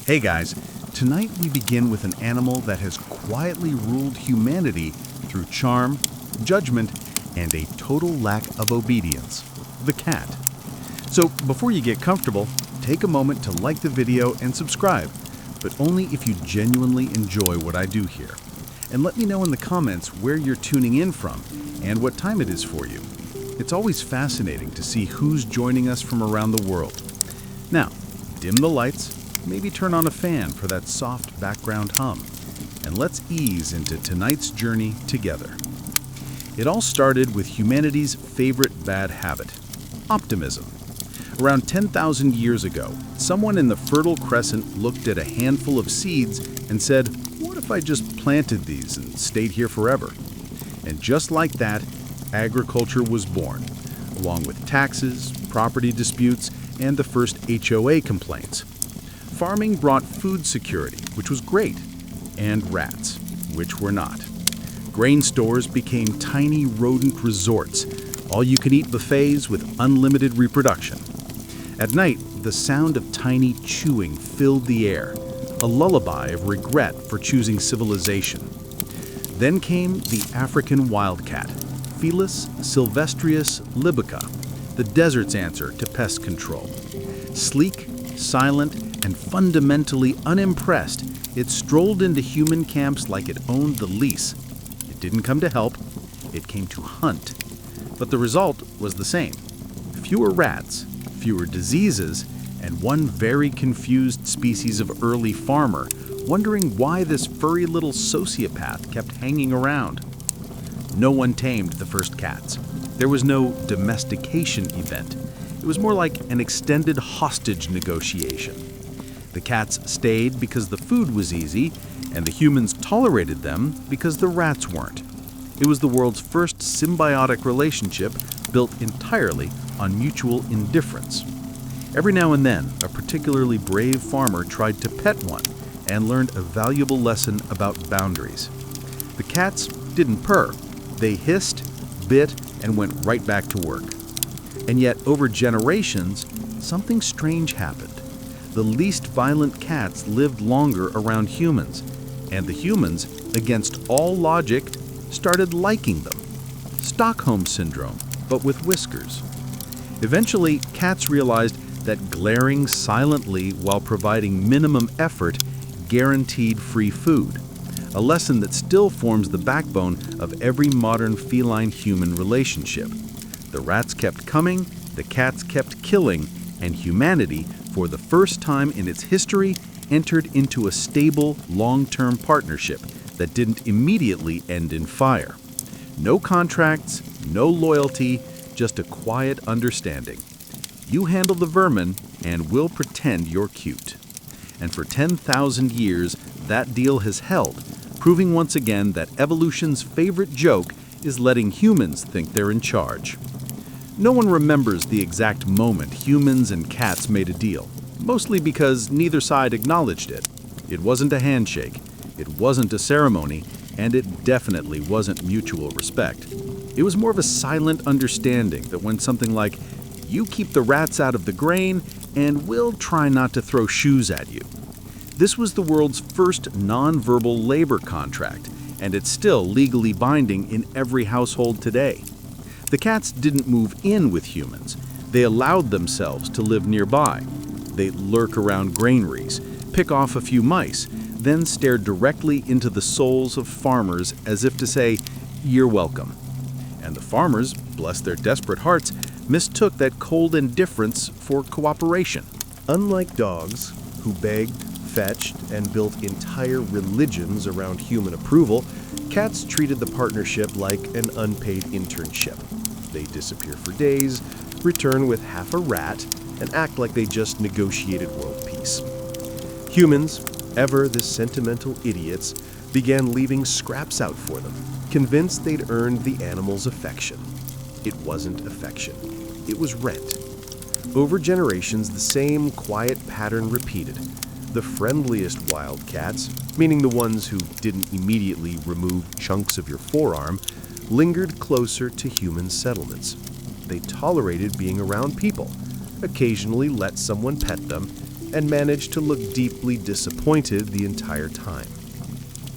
Hey guys, tonight we begin with an animal that has quietly ruled humanity through charm, judgment, and a total lack of obedience, the cat. So before you get comfortable, take a moment to like the video and subscribe, but only if you genuinely enjoy what I do here. And let me know in the comments where you're tuning in from and what time it is for you. It's always fascinating to see who's joining us from around the world. Now, dim the lights, maybe turn on a fan for that soft background hum, and let's ease into tonight's journey together. It all started with humanity's favorite bad habit, optimism. Around 10,000 years ago, someone in the Fertile Crescent looked at a handful of seeds and said, "What if I just planted these and stayed here forever?" And just like that, agriculture was born, along with taxes, property disputes, and the first HOA complaints. Farming brought food security, which was great, and rats, which were not. Grain stores became tiny rodent resorts, all-you-can-eat buffets with unlimited reproduction. At night, the sound of tiny chewing filled the air, a lullaby of regret for choosing civilization. Then came the African wildcat, Felis silvestrius libica, the desert's answer to pest control. Sleek, silent, and fundamentally unimpressed, it strolled into human camps like it owned the lease. It didn't come to help, it came to hunt. But the result was the same. Fewer rats, fewer diseases, and one very confused species of early farmer, wondering why this furry little sociopath kept hanging around. No one tamed the first cats. There was no domestication event. It was more like an extended hostage negotiation. The cats stayed because the food was easy, and the humans tolerated them because the rats weren't. It was the world's first symbiotic relationship built entirely on mutual indifference. Every now and then, a particularly brave farmer tried to pet one and learned a valuable lesson about boundaries. The cats didn't purr. They hissed, bit, and went right back to work. And yet, over generations, something strange happened. The least violent cats lived longer around humans, and the humans, against all logic, started liking them. Stockholm Syndrome, but with whiskers. Eventually, cats realized that glaring silently while providing minimum effort guaranteed free food, a lesson that still forms the backbone of every modern feline-human relationship. The rats kept coming, the cats kept killing, and humanity, for the first time in its history, entered into a stable, long-term partnership that didn't immediately end in fire. No contracts, no loyalty, just a quiet understanding. You handle the vermin, and we'll pretend you're cute. And for 10,000 years, that deal has held, proving once again that evolution's favorite joke is letting humans think they're in charge. No one remembers the exact moment humans and cats made a deal, mostly because neither side acknowledged it. It wasn't a handshake, it wasn't a ceremony, and it definitely wasn't mutual respect. It was more of a silent understanding that went something like, "You keep the rats out of the grain, and we'll try not to throw shoes at you." This was the world's first non-verbal labor contract, and it's still legally binding in every household today. The cats didn't move in with humans. They allowed themselves to live nearby. They lurk around granaries, pick off a few mice, then stare directly into the souls of farmers as if to say, "You're welcome." And the farmers, bless their desperate hearts, mistook that cold indifference for cooperation. Unlike dogs, who begged, fetched, and built entire religions around human approval, cats treated the partnership like an unpaid internship. They disappear for days, return with half a rat, and act like they just negotiated world peace. Humans, ever the sentimental idiots, began leaving scraps out for them, convinced they'd earned the animal's affection. It wasn't affection. It was rent. Over generations, the same quiet pattern repeated. The friendliest wildcats, meaning the ones who didn't immediately remove chunks of your forearm, lingered closer to human settlements. They tolerated being around people, occasionally let someone pet them, and managed to look deeply disappointed the entire time.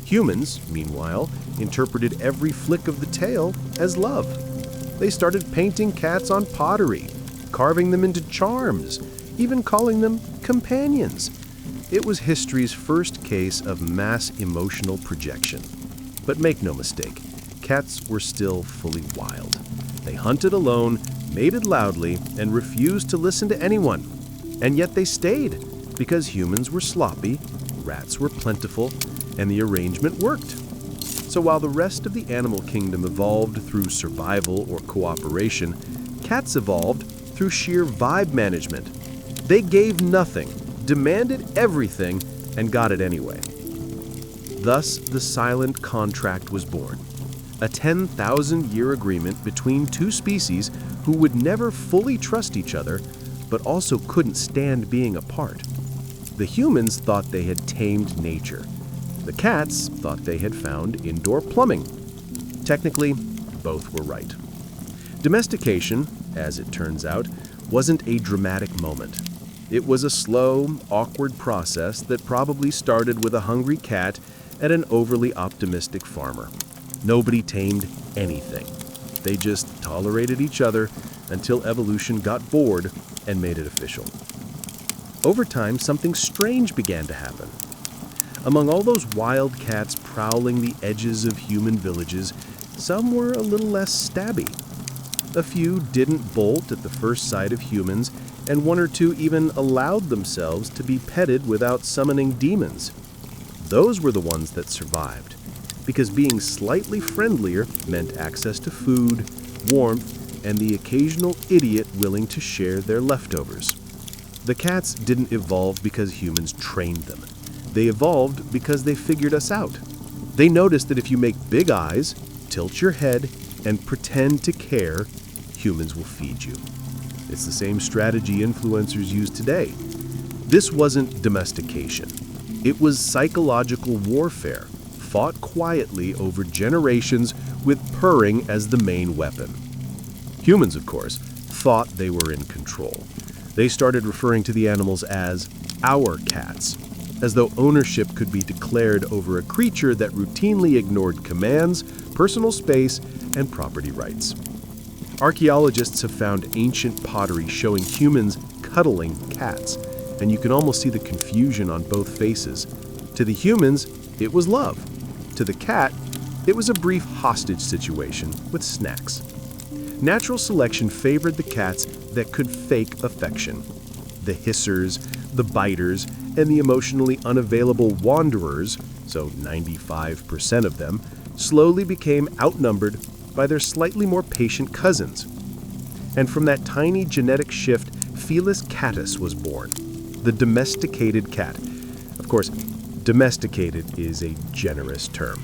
Humans, meanwhile, interpreted every flick of the tail as love. They started painting cats on pottery, carving them into charms, even calling them companions. It was history's first case of mass emotional projection. But make no mistake, cats were still fully wild. They hunted alone, mated loudly, and refused to listen to anyone. And yet they stayed, because humans were sloppy, rats were plentiful, and the arrangement worked. So while the rest of the animal kingdom evolved through survival or cooperation, cats evolved through sheer vibe management. They gave nothing, demanded everything, and got it anyway. Thus, the silent contract was born, a 10,000-year agreement between two species who would never fully trust each other, but also couldn't stand being apart. The humans thought they had tamed nature. The cats thought they had found indoor plumbing. Technically, both were right. Domestication, as it turns out, wasn't a dramatic moment. It was a slow, awkward process that probably started with a hungry cat and an overly optimistic farmer. Nobody tamed anything. They just tolerated each other until evolution got bored and made it official. Over time, something strange began to happen. Among all those wild cats prowling the edges of human villages, some were a little less stabby. A few didn't bolt at the first sight of humans, and one or two even allowed themselves to be petted without summoning demons. Those were the ones that survived, because being slightly friendlier meant access to food, warmth, and the occasional idiot willing to share their leftovers. The cats didn't evolve because humans trained them. They evolved because they figured us out. They noticed that if you make big eyes, tilt your head, and pretend to care, humans will feed you. It's the same strategy influencers use today. This wasn't domestication. It was psychological warfare, fought quietly over generations with purring as the main weapon. Humans, of course, thought they were in control. They started referring to the animals as our cats, as though ownership could be declared over a creature that routinely ignored commands, personal space, and property rights. Archaeologists have found ancient pottery showing humans cuddling cats, and you can almost see the confusion on both faces. To the humans, it was love. To the cat, it was a brief hostage situation with snacks. Natural selection favored the cats that could fake affection. The hissers, the biters, and the emotionally unavailable wanderers, so 95% of them, slowly became outnumbered by their slightly more patient cousins. And from that tiny genetic shift, Felis catus was born, the domesticated cat. Of course, domesticated is a generous term.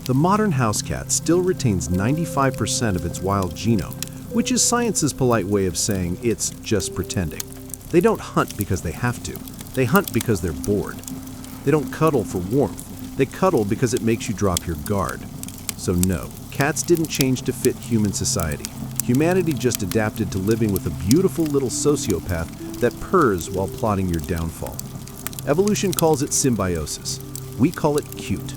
The modern house cat still retains 95% of its wild genome, which is science's polite way of saying it's just pretending. They don't hunt because they have to. They hunt because they're bored. They don't cuddle for warmth. They cuddle because it makes you drop your guard. So no, cats didn't change to fit human society. Humanity just adapted to living with a beautiful little sociopath that purrs while plotting your downfall. Evolution calls it symbiosis. We call it cute.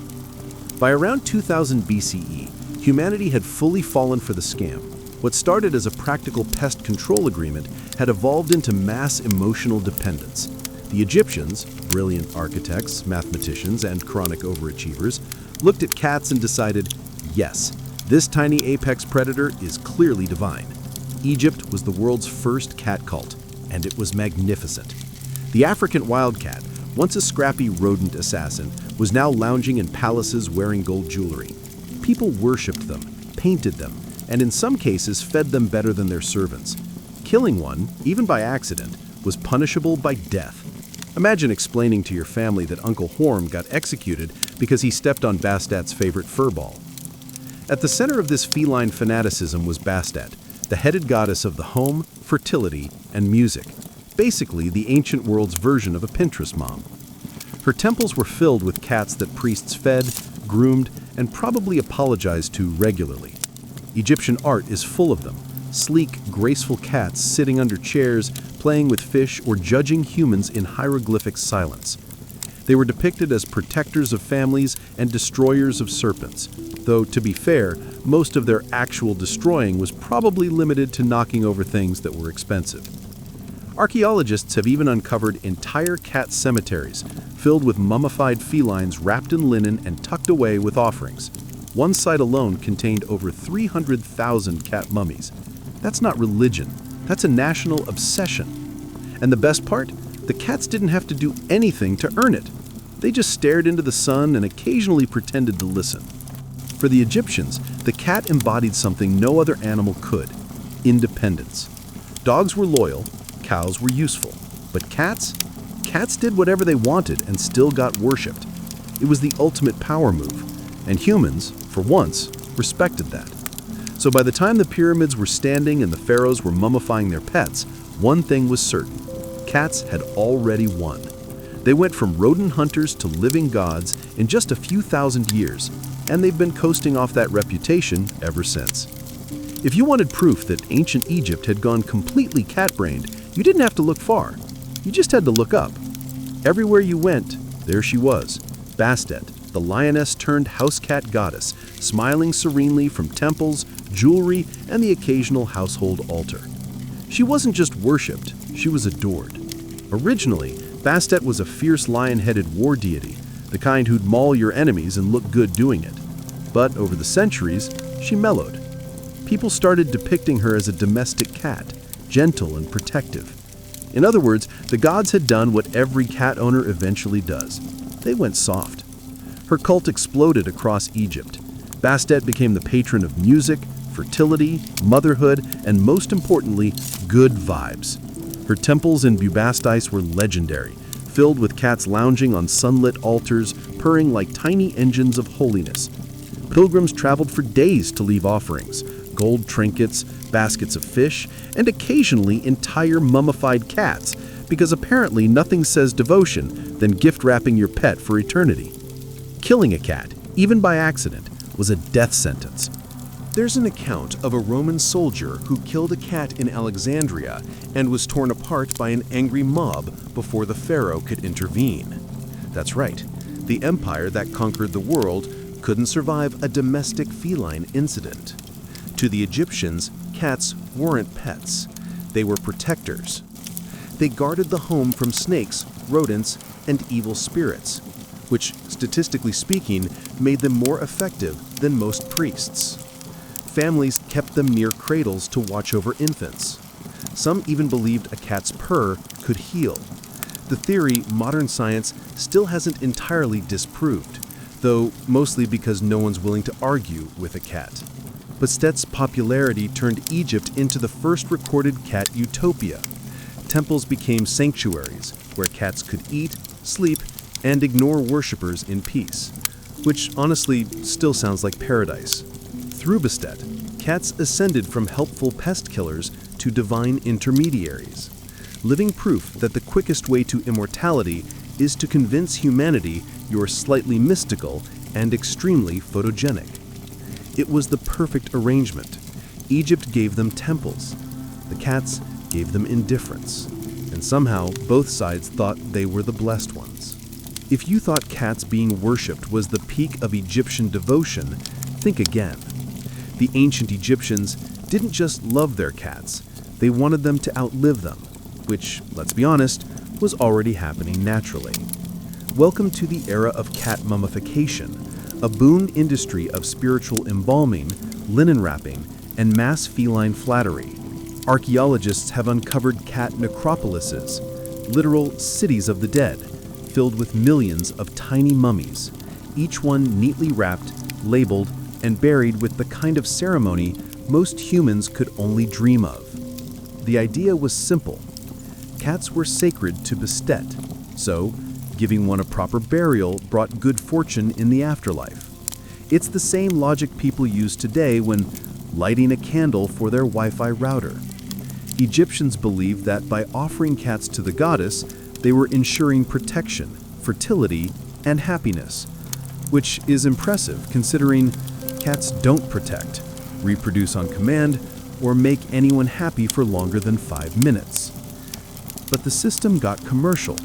By around 2000 BCE, humanity had fully fallen for the scam. What started as a practical pest control agreement had evolved into mass emotional dependence. The Egyptians, brilliant architects, mathematicians, and chronic overachievers, looked at cats and decided, yes, this tiny apex predator is clearly divine. Egypt was the world's first cat cult, and it was magnificent. The African wildcat, once a scrappy rodent assassin, was now lounging in palaces wearing gold jewelry. People worshipped them, painted them, and in some cases fed them better than their servants. Killing one, even by accident, was punishable by death. Imagine explaining to your family that Uncle Horm got executed because he stepped on Bastat's favorite furball. At the center of this feline fanaticism was Bastat, the headed goddess of the home, fertility, and music, basically the ancient world's version of a Pinterest mom. Her temples were filled with cats that priests fed, groomed, and probably apologized to regularly. Egyptian art is full of them, sleek, graceful cats sitting under chairs, playing with fish, or judging humans in hieroglyphic silence. They were depicted as protectors of families and destroyers of serpents, though, to be fair, most of their actual destroying was probably limited to knocking over things that were expensive. Archaeologists have even uncovered entire cat cemeteries filled with mummified felines wrapped in linen and tucked away with offerings. One site alone contained over 300,000 cat mummies. That's not religion, that's a national obsession. And the best part? The cats didn't have to do anything to earn it. They just stared into the sun and occasionally pretended to listen. For the Egyptians, the cat embodied something no other animal could: independence. Dogs were loyal, cows were useful, but cats did whatever they wanted and still got worshipped. It was the ultimate power move, and humans, for once, respected that. So by the time the pyramids were standing and the pharaohs were mummifying their pets, one thing was certain: cats had already won. They went from rodent hunters to living gods in just a few thousand years, and they've been coasting off that reputation ever since. If you wanted proof that ancient Egypt had gone completely cat-brained, you didn't have to look far. You just had to look up. Everywhere you went, there she was, Bastet, the lioness-turned-house cat goddess, smiling serenely from temples, jewelry, and the occasional household altar. She wasn't just worshipped, she was adored. Originally, Bastet was a fierce lion-headed war deity, the kind who'd maul your enemies and look good doing it. But over the centuries, she mellowed. People started depicting her as a domestic cat, gentle and protective. In other words, the gods had done what every cat owner eventually does. They went soft. Her cult exploded across Egypt. Bastet became the patron of music, fertility, motherhood, and most importantly, good vibes. Her temples in Bubastis were legendary, filled with cats lounging on sunlit altars, purring like tiny engines of holiness. Pilgrims traveled for days to leave offerings: gold trinkets, baskets of fish, and occasionally entire mummified cats, because apparently nothing says devotion than gift-wrapping your pet for eternity. Killing a cat, even by accident, was a death sentence. There's an account of a Roman soldier who killed a cat in Alexandria and was torn apart by an angry mob before the pharaoh could intervene. That's right, the empire that conquered the world couldn't survive a domestic feline incident. To the Egyptians, cats weren't pets. They were protectors. They guarded the home from snakes, rodents, and evil spirits, which, statistically speaking, made them more effective than most priests. Families kept them near cradles to watch over infants. Some even believed a cat's purr could heal. The theory modern science still hasn't entirely disproved, though mostly because no one's willing to argue with a cat. Bastet's popularity turned Egypt into the first recorded cat utopia. Temples became sanctuaries where cats could eat, sleep, and ignore worshippers in peace, which honestly still sounds like paradise. Through Bastet, cats ascended from helpful pest killers to divine intermediaries, living proof that the quickest way to immortality is to convince humanity you're slightly mystical and extremely photogenic. It was the perfect arrangement. Egypt gave them temples. The cats gave them indifference. And somehow, both sides thought they were the blessed ones. If you thought cats being worshipped was the peak of Egyptian devotion, think again. The ancient Egyptians didn't just love their cats, they wanted them to outlive them, which, let's be honest, was already happening naturally. Welcome to the era of cat mummification, a boon industry of spiritual embalming, linen wrapping, and mass feline flattery. Archaeologists have uncovered cat necropolises, literal cities of the dead, filled with millions of tiny mummies, each one neatly wrapped, labeled, and buried with the kind of ceremony most humans could only dream of. The idea was simple. Cats were sacred to Bastet, so giving one a proper burial brought good fortune in the afterlife. It's the same logic people use today when lighting a candle for their Wi-Fi router. Egyptians believed that by offering cats to the goddess, they were ensuring protection, fertility, and happiness, which is impressive considering cats don't protect, reproduce on command, or make anyone happy for longer than 5 minutes. But the system got commercial.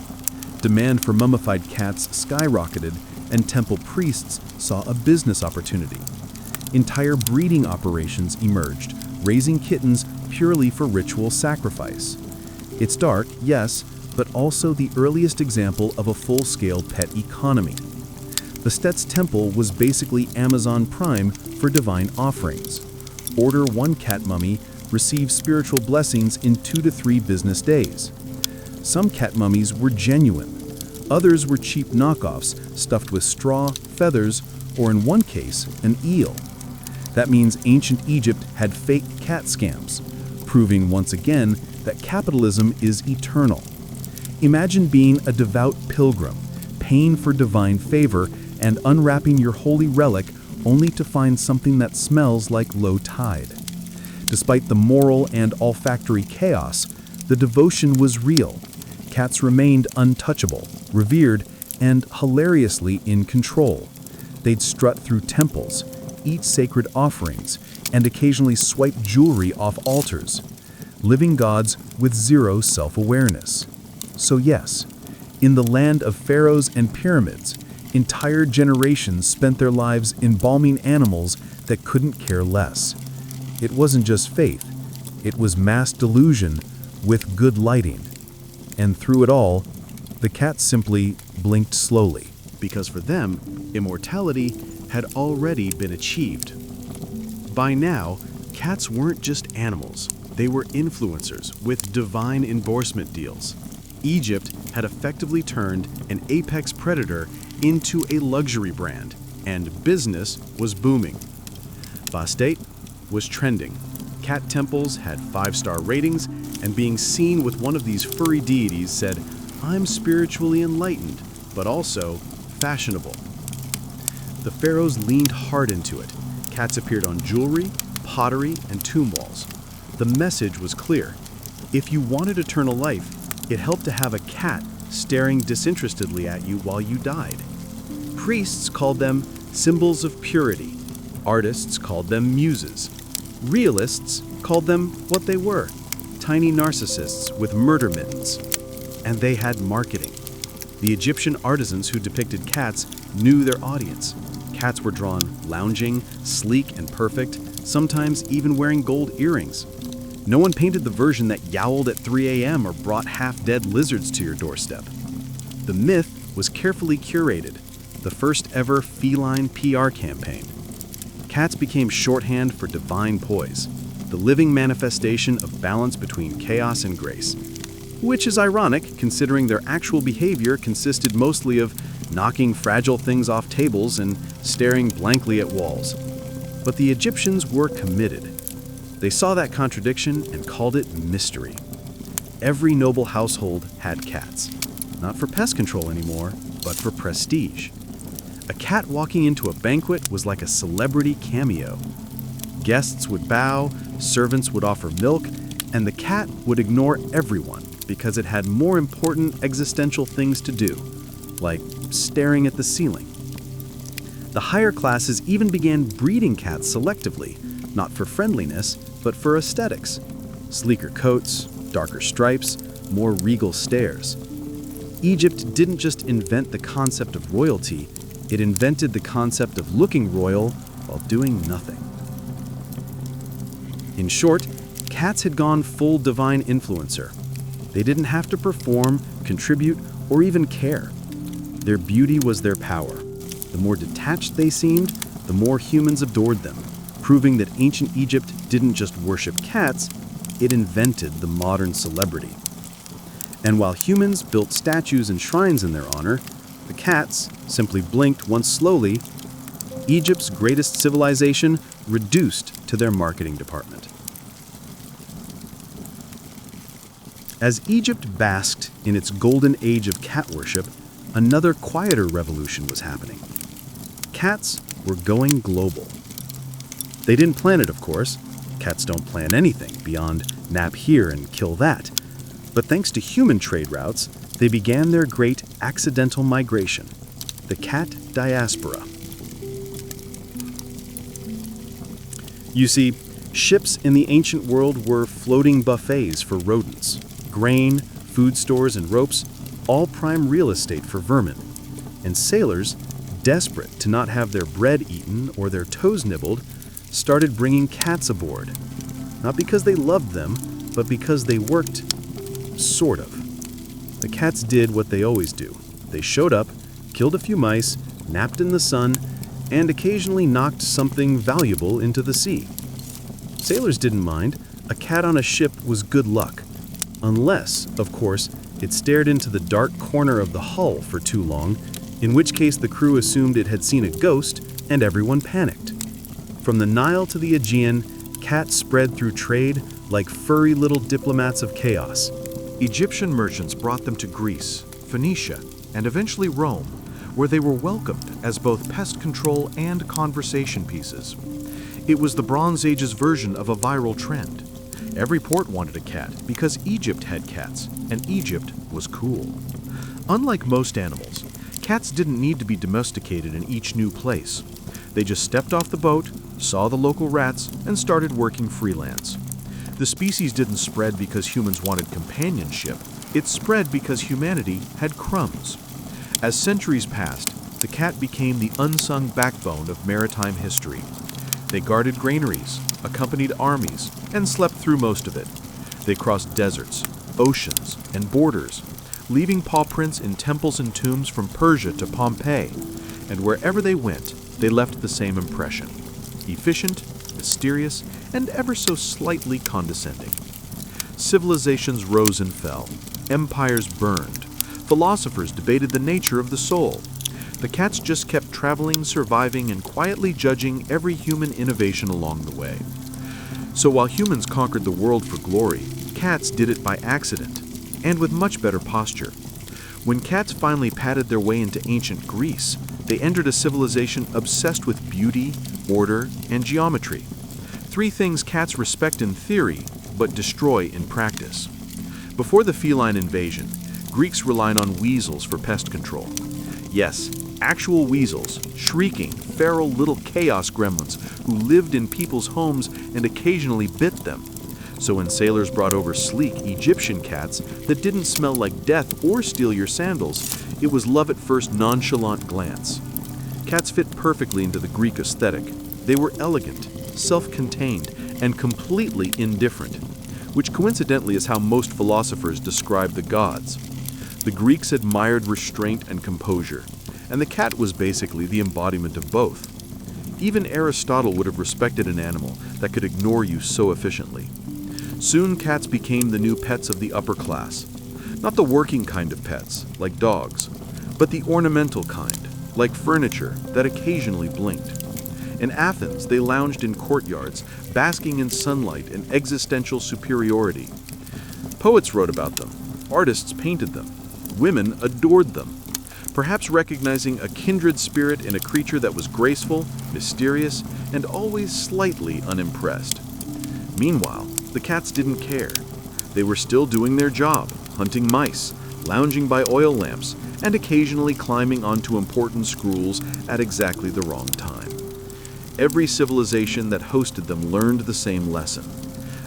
Demand for mummified cats skyrocketed, and temple priests saw a business opportunity. Entire breeding operations emerged, raising kittens purely for ritual sacrifice. It's dark, yes, but also the earliest example of a full-scale pet economy. Bastet's temple was basically Amazon Prime for divine offerings. Order one cat mummy, receive spiritual blessings in 2 to 3 business days. Some cat mummies were genuine. Others were cheap knockoffs stuffed with straw, feathers, or in one case, an eel. That means ancient Egypt had fake cat scams, proving once again that capitalism is eternal. Imagine being a devout pilgrim, paying for divine favor, and unwrapping your holy relic only to find something that smells like low tide. Despite the moral and olfactory chaos, the devotion was real. Cats remained untouchable, revered, and hilariously in control. They'd strut through temples, eat sacred offerings, and occasionally swipe jewelry off altars, living gods with zero self-awareness. So yes, in the land of pharaohs and pyramids, entire generations spent their lives embalming animals that couldn't care less. It wasn't just faith, it was mass delusion with good lighting. And through it all, the cats simply blinked slowly. Because for them, immortality had already been achieved. By now, cats weren't just animals, they were influencers with divine endorsement deals. Egypt had effectively turned an apex predator into a luxury brand, and business was booming. Bastet was trending. Cat temples had 5-star ratings, and being seen with one of these furry deities said, "I'm spiritually enlightened, but also fashionable." The pharaohs leaned hard into it. Cats appeared on jewelry, pottery, and tomb walls. The message was clear. If you wanted eternal life, it helped to have a cat staring disinterestedly at you while you died. Priests called them symbols of purity. Artists called them muses. Realists called them what they were, tiny narcissists with murder mittens. And they had marketing. The Egyptian artisans who depicted cats knew their audience. Cats were drawn lounging, sleek and perfect, sometimes even wearing gold earrings. No one painted the version that yowled at 3 a.m. or brought half-dead lizards to your doorstep. The myth was carefully curated, the first ever feline PR campaign. Cats became shorthand for divine poise, the living manifestation of balance between chaos and grace. Which is ironic, considering their actual behavior consisted mostly of knocking fragile things off tables and staring blankly at walls. But the Egyptians were committed. They saw that contradiction and called it mystery. Every noble household had cats, not for pest control anymore, but for prestige. A cat walking into a banquet was like a celebrity cameo. Guests would bow, servants would offer milk, and the cat would ignore everyone because it had more important existential things to do, like staring at the ceiling. The higher classes even began breeding cats selectively, not for friendliness, but for aesthetics. Sleeker coats, darker stripes, more regal stares. Egypt didn't just invent the concept of royalty, it invented the concept of looking royal while doing nothing. In short, cats had gone full divine influencer. They didn't have to perform, contribute, or even care. Their beauty was their power. The more detached they seemed, the more humans adored them, proving that ancient Egypt didn't just worship cats, it invented the modern celebrity. And while humans built statues and shrines in their honor, the cats simply blinked once slowly. Egypt's greatest civilization reduced to their marketing department. As Egypt basked in its golden age of cat worship, another quieter revolution was happening. Cats were going global. They didn't plan it, of course. Cats don't plan anything beyond nap here and kill that. But thanks to human trade routes, they began their great accidental migration, the cat diaspora. You see, ships in the ancient world were floating buffets for rodents. Grain, food stores, and ropes, all prime real estate for vermin. And sailors, desperate to not have their bread eaten or their toes nibbled, started bringing cats aboard. Not because they loved them, but because they worked, sort of. The cats did what they always do. They showed up, killed a few mice, napped in the sun, and occasionally knocked something valuable into the sea. Sailors didn't mind. A cat on a ship was good luck. Unless, of course, it stared into the dark corner of the hull for too long, in which case the crew assumed it had seen a ghost and everyone panicked. From the Nile to the Aegean, cats spread through trade like furry little diplomats of chaos. Egyptian merchants brought them to Greece, Phoenicia, and eventually Rome, where they were welcomed as both pest control and conversation pieces. It was the Bronze Age's version of a viral trend. Every port wanted a cat because Egypt had cats, and Egypt was cool. Unlike most animals, cats didn't need to be domesticated in each new place. They just stepped off the boat, saw the local rats, and started working freelance. The species didn't spread because humans wanted companionship. It spread because humanity had crumbs. As centuries passed, the cat became the unsung backbone of maritime history. They guarded granaries, accompanied armies, and slept through most of it. They crossed deserts, oceans, and borders, leaving paw prints in temples and tombs from Persia to Pompeii, and wherever they went, they left the same impression: efficient, mysterious, and ever so slightly condescending. Civilizations rose and fell. Empires burned. Philosophers debated the nature of the soul. The cats just kept traveling, surviving, and quietly judging every human innovation along the way. So while humans conquered the world for glory, cats did it by accident, and with much better posture. When cats finally padded their way into ancient Greece, they entered a civilization obsessed with beauty, order, and geometry. Three things cats respect in theory, but destroy in practice. Before the feline invasion, Greeks relied on weasels for pest control. Yes, actual weasels, shrieking, feral little chaos gremlins who lived in people's homes and occasionally bit them. So when sailors brought over sleek Egyptian cats that didn't smell like death or steal your sandals, it was love at first nonchalant glance. Cats fit perfectly into the Greek aesthetic. They were elegant, self-contained, and completely indifferent, which coincidentally is how most philosophers describe the gods. The Greeks admired restraint and composure, and the cat was basically the embodiment of both. Even Aristotle would have respected an animal that could ignore you so efficiently. Soon cats became the new pets of the upper class. Not the working kind of pets, like dogs, but the ornamental kind, like furniture that occasionally blinked. In Athens, they lounged in courtyards, basking in sunlight and existential superiority. Poets wrote about them, artists painted them, women adored them, perhaps recognizing a kindred spirit in a creature that was graceful, mysterious, and always slightly unimpressed. Meanwhile, the cats didn't care. They were still doing their job, hunting mice, lounging by oil lamps, and occasionally climbing onto important scrolls at exactly the wrong time. Every civilization that hosted them learned the same lesson.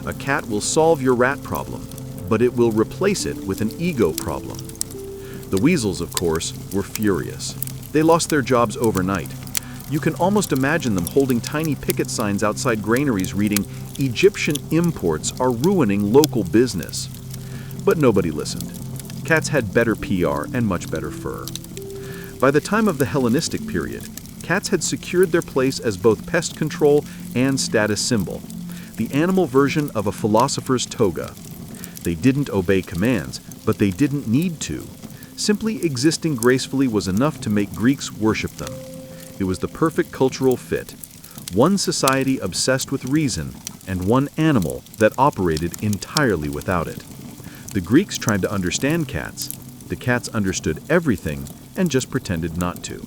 A cat will solve your rat problem, but it will replace it with an ego problem. The weasels, of course, were furious. They lost their jobs overnight. You can almost imagine them holding tiny picket signs outside granaries reading, "Egyptian imports are ruining local business." But nobody listened. Cats had better PR and much better fur. By the time of the Hellenistic period, cats had secured their place as both pest control and status symbol, the animal version of a philosopher's toga. They didn't obey commands, but they didn't need to. Simply existing gracefully was enough to make Greeks worship them. It was the perfect cultural fit. One society obsessed with reason, and one animal that operated entirely without it. The Greeks tried to understand cats. The cats understood everything and just pretended not to.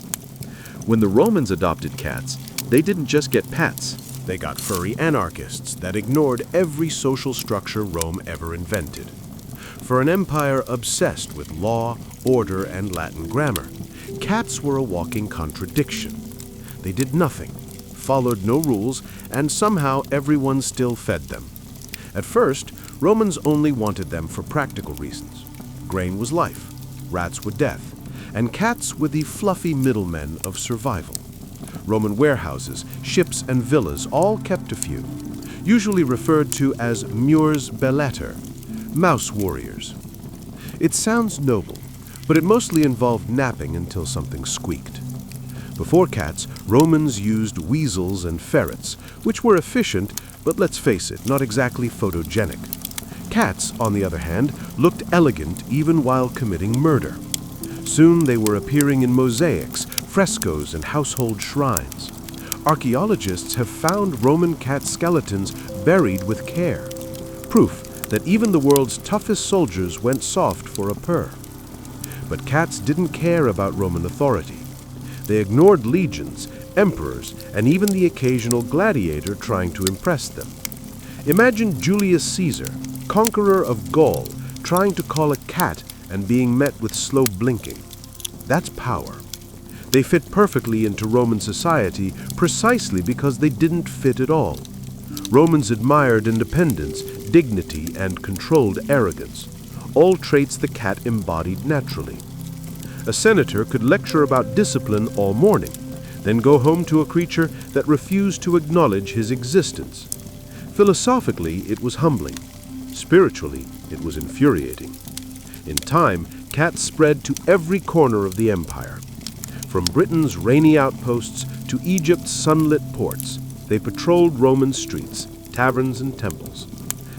When the Romans adopted cats, they didn't just get pets. They got furry anarchists that ignored every social structure Rome ever invented. For an empire obsessed with law, order, and Latin grammar, cats were a walking contradiction. They did nothing, followed no rules, and somehow everyone still fed them. At first, Romans only wanted them for practical reasons. Grain was life, rats were death, and cats were the fluffy middlemen of survival. Roman warehouses, ships, and villas all kept a few, usually referred to as mures bellator, mouse warriors. It sounds noble, but it mostly involved napping until something squeaked. Before cats, Romans used weasels and ferrets, which were efficient, but let's face it, not exactly photogenic. Cats, on the other hand, looked elegant even while committing murder. Soon they were appearing in mosaics, frescoes, and household shrines. Archaeologists have found Roman cat skeletons buried with care, proof that even the world's toughest soldiers went soft for a purr. But cats didn't care about Roman authority. They ignored legions, emperors, and even the occasional gladiator trying to impress them. Imagine Julius Caesar, conqueror of Gaul, trying to call a cat and being met with slow blinking. That's power. They fit perfectly into Roman society precisely because they didn't fit at all. Romans admired independence, dignity, and controlled arrogance, all traits the cat embodied naturally. A senator could lecture about discipline all morning, then go home to a creature that refused to acknowledge his existence. Philosophically, it was humbling. Spiritually, it was infuriating. In time, cats spread to every corner of the empire. From Britain's rainy outposts to Egypt's sunlit ports, they patrolled Roman streets, taverns, and temples.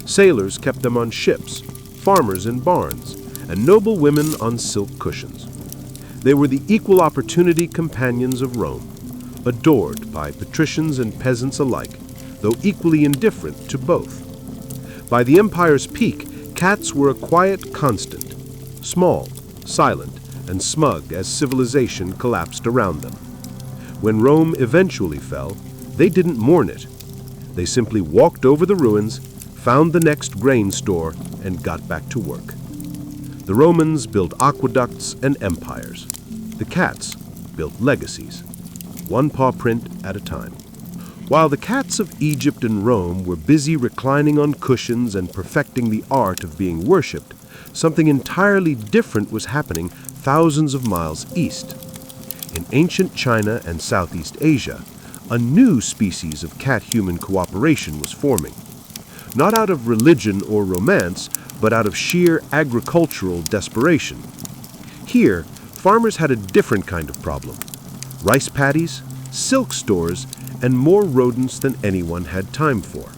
Sailors kept them on ships, farmers in barns, and noble women on silk cushions. They were the equal opportunity companions of Rome, adored by patricians and peasants alike, though equally indifferent to both. By the empire's peak, cats were a quiet constant, small, silent, and smug as civilization collapsed around them. When Rome eventually fell, they didn't mourn it. They simply walked over the ruins, found the next grain store, and got back to work. The Romans built aqueducts and empires. The cats built legacies, one paw print at a time. While the cats of Egypt and Rome were busy reclining on cushions and perfecting the art of being worshipped, something entirely different was happening thousands of miles east. In ancient China and Southeast Asia, a new species of cat-human cooperation was forming. Not out of religion or romance, but out of sheer agricultural desperation. Here, farmers had a different kind of problem. Rice paddies, silk stores, and more rodents than anyone had time for.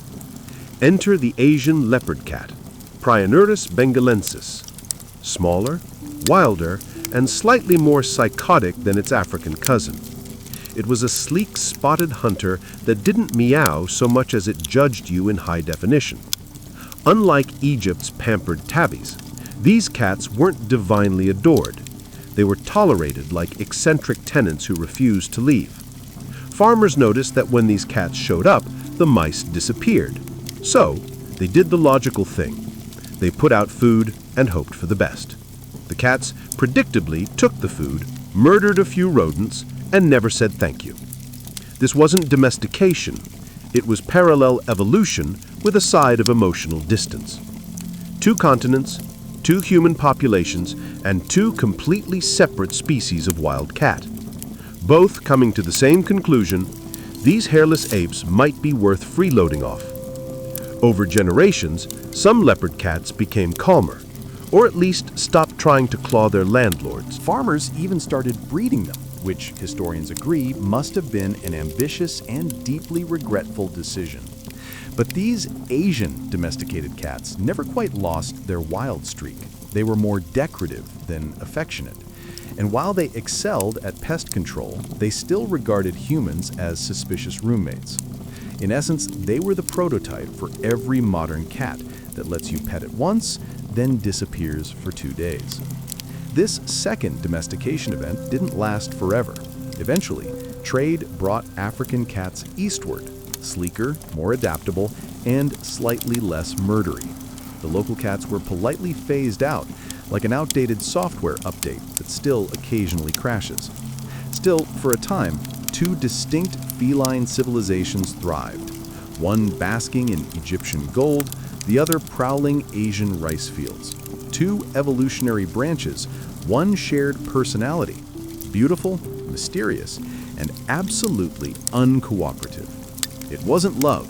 Enter the Asian leopard cat, Prionurus bengalensis. Smaller, wilder, and slightly more psychotic than its African cousin. It was a sleek, spotted hunter that didn't meow so much as it judged you in high definition. Unlike Egypt's pampered tabbies, these cats weren't divinely adored. They were tolerated like eccentric tenants who refused to leave. Farmers noticed that when these cats showed up, the mice disappeared. So, they did the logical thing. They put out food and hoped for the best. The cats predictably took the food, murdered a few rodents, and never said thank you. This wasn't domestication. It was parallel evolution with a side of emotional distance. 2 continents, 2 human populations, and 2 completely separate species of wild cat. Both coming to the same conclusion: these hairless apes might be worth freeloading off. Over generations, some leopard cats became calmer, or at least stopped trying to claw their landlords. Farmers even started breeding them, which historians agree must have been an ambitious and deeply regretful decision. But these Asian domesticated cats never quite lost their wild streak. They were more decorative than affectionate. And while they excelled at pest control, they still regarded humans as suspicious roommates. In essence, they were the prototype for every modern cat that lets you pet it once, then disappears for 2 days. This second domestication event didn't last forever. Eventually, trade brought African cats eastward, sleeker, more adaptable, and slightly less murdery. The local cats were politely phased out, like an outdated software update that still occasionally crashes. Still, for a time, 2 distinct feline civilizations thrived, one basking in Egyptian gold, the other prowling Asian rice fields. two evolutionary branches, one shared personality, beautiful, mysterious, and absolutely uncooperative. It wasn't love,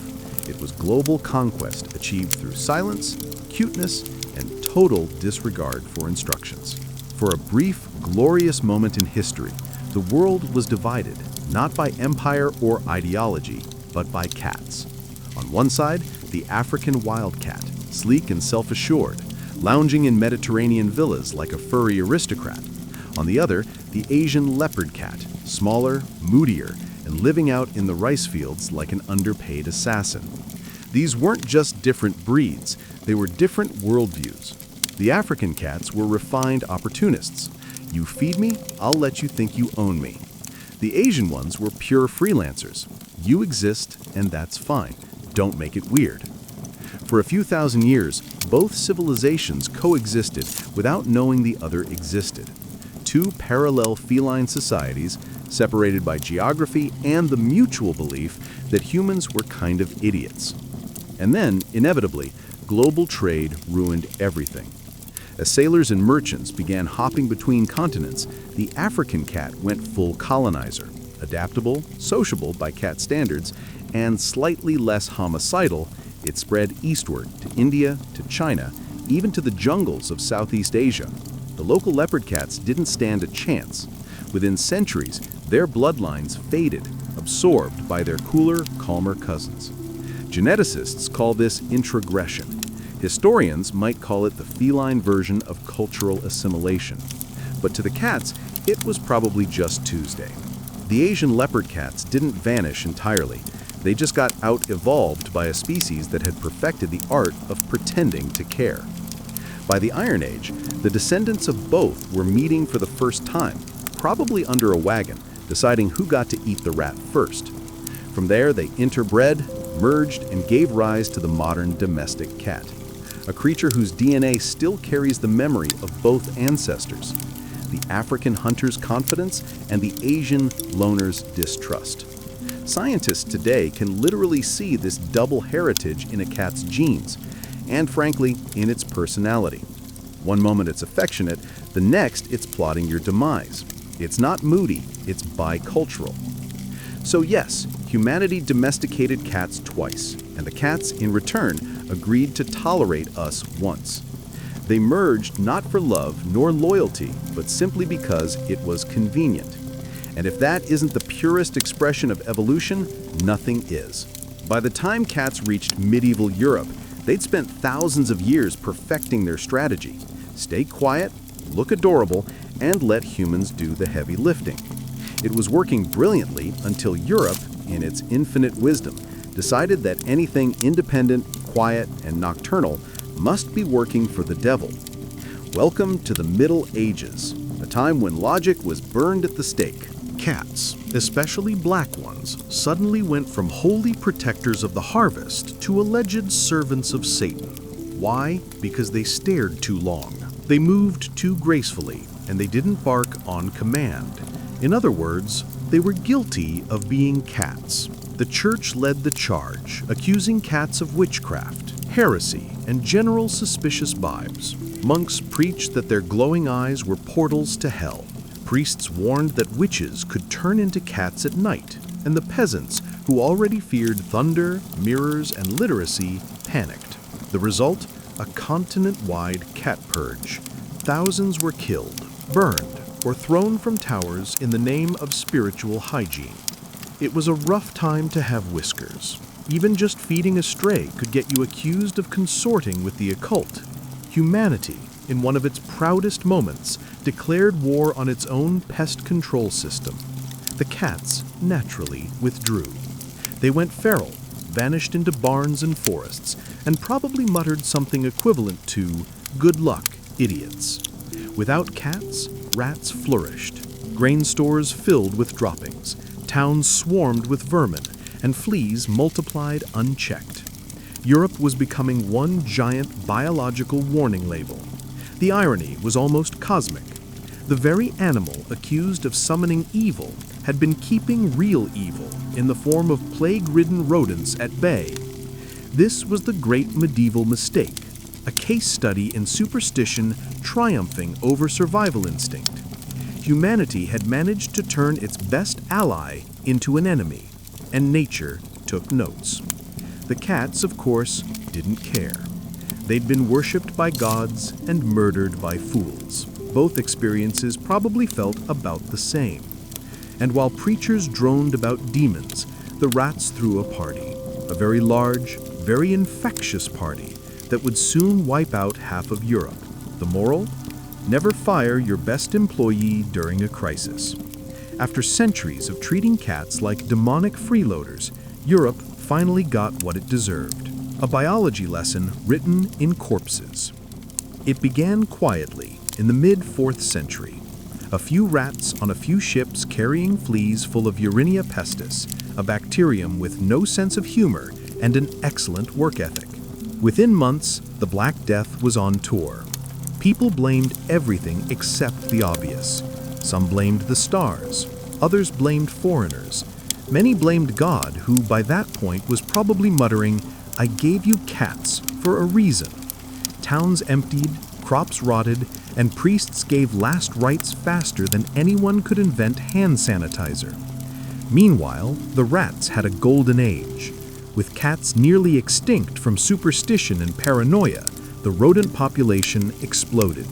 it was global conquest achieved through silence, cuteness, and total disregard for instructions. For a brief, glorious moment in history, the world was divided, not by empire or ideology, but by cats. On one side, the African wildcat, sleek and self-assured, lounging in Mediterranean villas like a furry aristocrat. On the other, the Asian leopard cat, smaller, moodier, and living out in the rice fields like an underpaid assassin. These weren't just different breeds, they were different worldviews. The African cats were refined opportunists. You feed me, I'll let you think you own me. The Asian ones were pure freelancers. You exist, and that's fine. Don't make it weird. For a few thousand years, both civilizations coexisted without knowing the other existed. Two parallel feline societies, separated by geography and the mutual belief that humans were kind of idiots. And then, inevitably, global trade ruined everything. As sailors and merchants began hopping between continents, the African cat went full colonizer, adaptable, sociable by cat standards, and slightly less homicidal. It spread eastward to India, to China, even to the jungles of Southeast Asia. The local leopard cats didn't stand a chance. Within centuries, their bloodlines faded, absorbed by their cooler, calmer cousins. Geneticists call this introgression. Historians might call it the feline version of cultural assimilation. But to the cats, it was probably just Tuesday. The Asian leopard cats didn't vanish entirely. They just got out-evolved by a species that had perfected the art of pretending to care. By the Iron Age, the descendants of both were meeting for the first time, probably under a wagon, deciding who got to eat the rat first. From there, they interbred, merged, and gave rise to the modern domestic cat, a creature whose DNA still carries the memory of both ancestors, the African hunter's confidence and the Asian loner's distrust. Scientists today can literally see this double heritage in a cat's genes, and frankly, in its personality. One moment it's affectionate, the next it's plotting your demise. It's not moody, it's bicultural. So yes, humanity domesticated cats twice, and the cats, in return, agreed to tolerate us once. They merged not for love nor loyalty, but simply because it was convenient. And if that isn't the purest expression of evolution, nothing is. By the time cats reached medieval Europe, they'd spent thousands of years perfecting their strategy. Stay quiet, look adorable, and let humans do the heavy lifting. It was working brilliantly until Europe, in its infinite wisdom, decided that anything independent, quiet, and nocturnal must be working for the devil. Welcome to the Middle Ages, a time when logic was burned at the stake. Cats, especially black ones, suddenly went from holy protectors of the harvest to alleged servants of Satan. Why? Because they stared too long. They moved too gracefully, and they didn't bark on command. In other words, they were guilty of being cats. The church led the charge, accusing cats of witchcraft, heresy, and general suspicious vibes. Monks preached that their glowing eyes were portals to hell. Priests warned that witches could turn into cats at night, and the peasants, who already feared thunder, mirrors, and literacy, panicked. The result? A continent-wide cat purge. Thousands were killed, burned, or thrown from towers in the name of spiritual hygiene. It was a rough time to have whiskers. Even just feeding a stray could get you accused of consorting with the occult. Humanity, in one of its proudest moments, declared war on its own pest control system. The cats naturally withdrew. They went feral, vanished into barns and forests, and probably muttered something equivalent to, "Good luck, idiots." Without cats, rats flourished. Grain stores filled with droppings, towns swarmed with vermin, and fleas multiplied unchecked. Europe was becoming one giant biological warning label. The irony was almost cosmic. The very animal accused of summoning evil had been keeping real evil in the form of plague-ridden rodents at bay. This was the great medieval mistake, a case study in superstition triumphing over survival instinct. Humanity had managed to turn its best ally into an enemy, and nature took notes. The cats, of course, didn't care. They'd been worshipped by gods and murdered by fools. Both experiences probably felt about the same. And while preachers droned about demons, the rats threw a party. A very large, very infectious party that would soon wipe out half of Europe. The moral? Never fire your best employee during a crisis. After centuries of treating cats like demonic freeloaders, Europe finally got what it deserved. A biology lesson written in corpses. It began quietly in the mid-4th century. A few rats on a few ships carrying fleas full of Urinia pestis, a bacterium with no sense of humor and an excellent work ethic. Within months, the Black Death was on tour. People blamed everything except the obvious. Some blamed the stars, others blamed foreigners. Many blamed God, who by that point was probably muttering, "I gave you cats for a reason." Towns emptied, crops rotted, and priests gave last rites faster than anyone could invent hand sanitizer. Meanwhile, the rats had a golden age. With cats nearly extinct from superstition and paranoia, the rodent population exploded.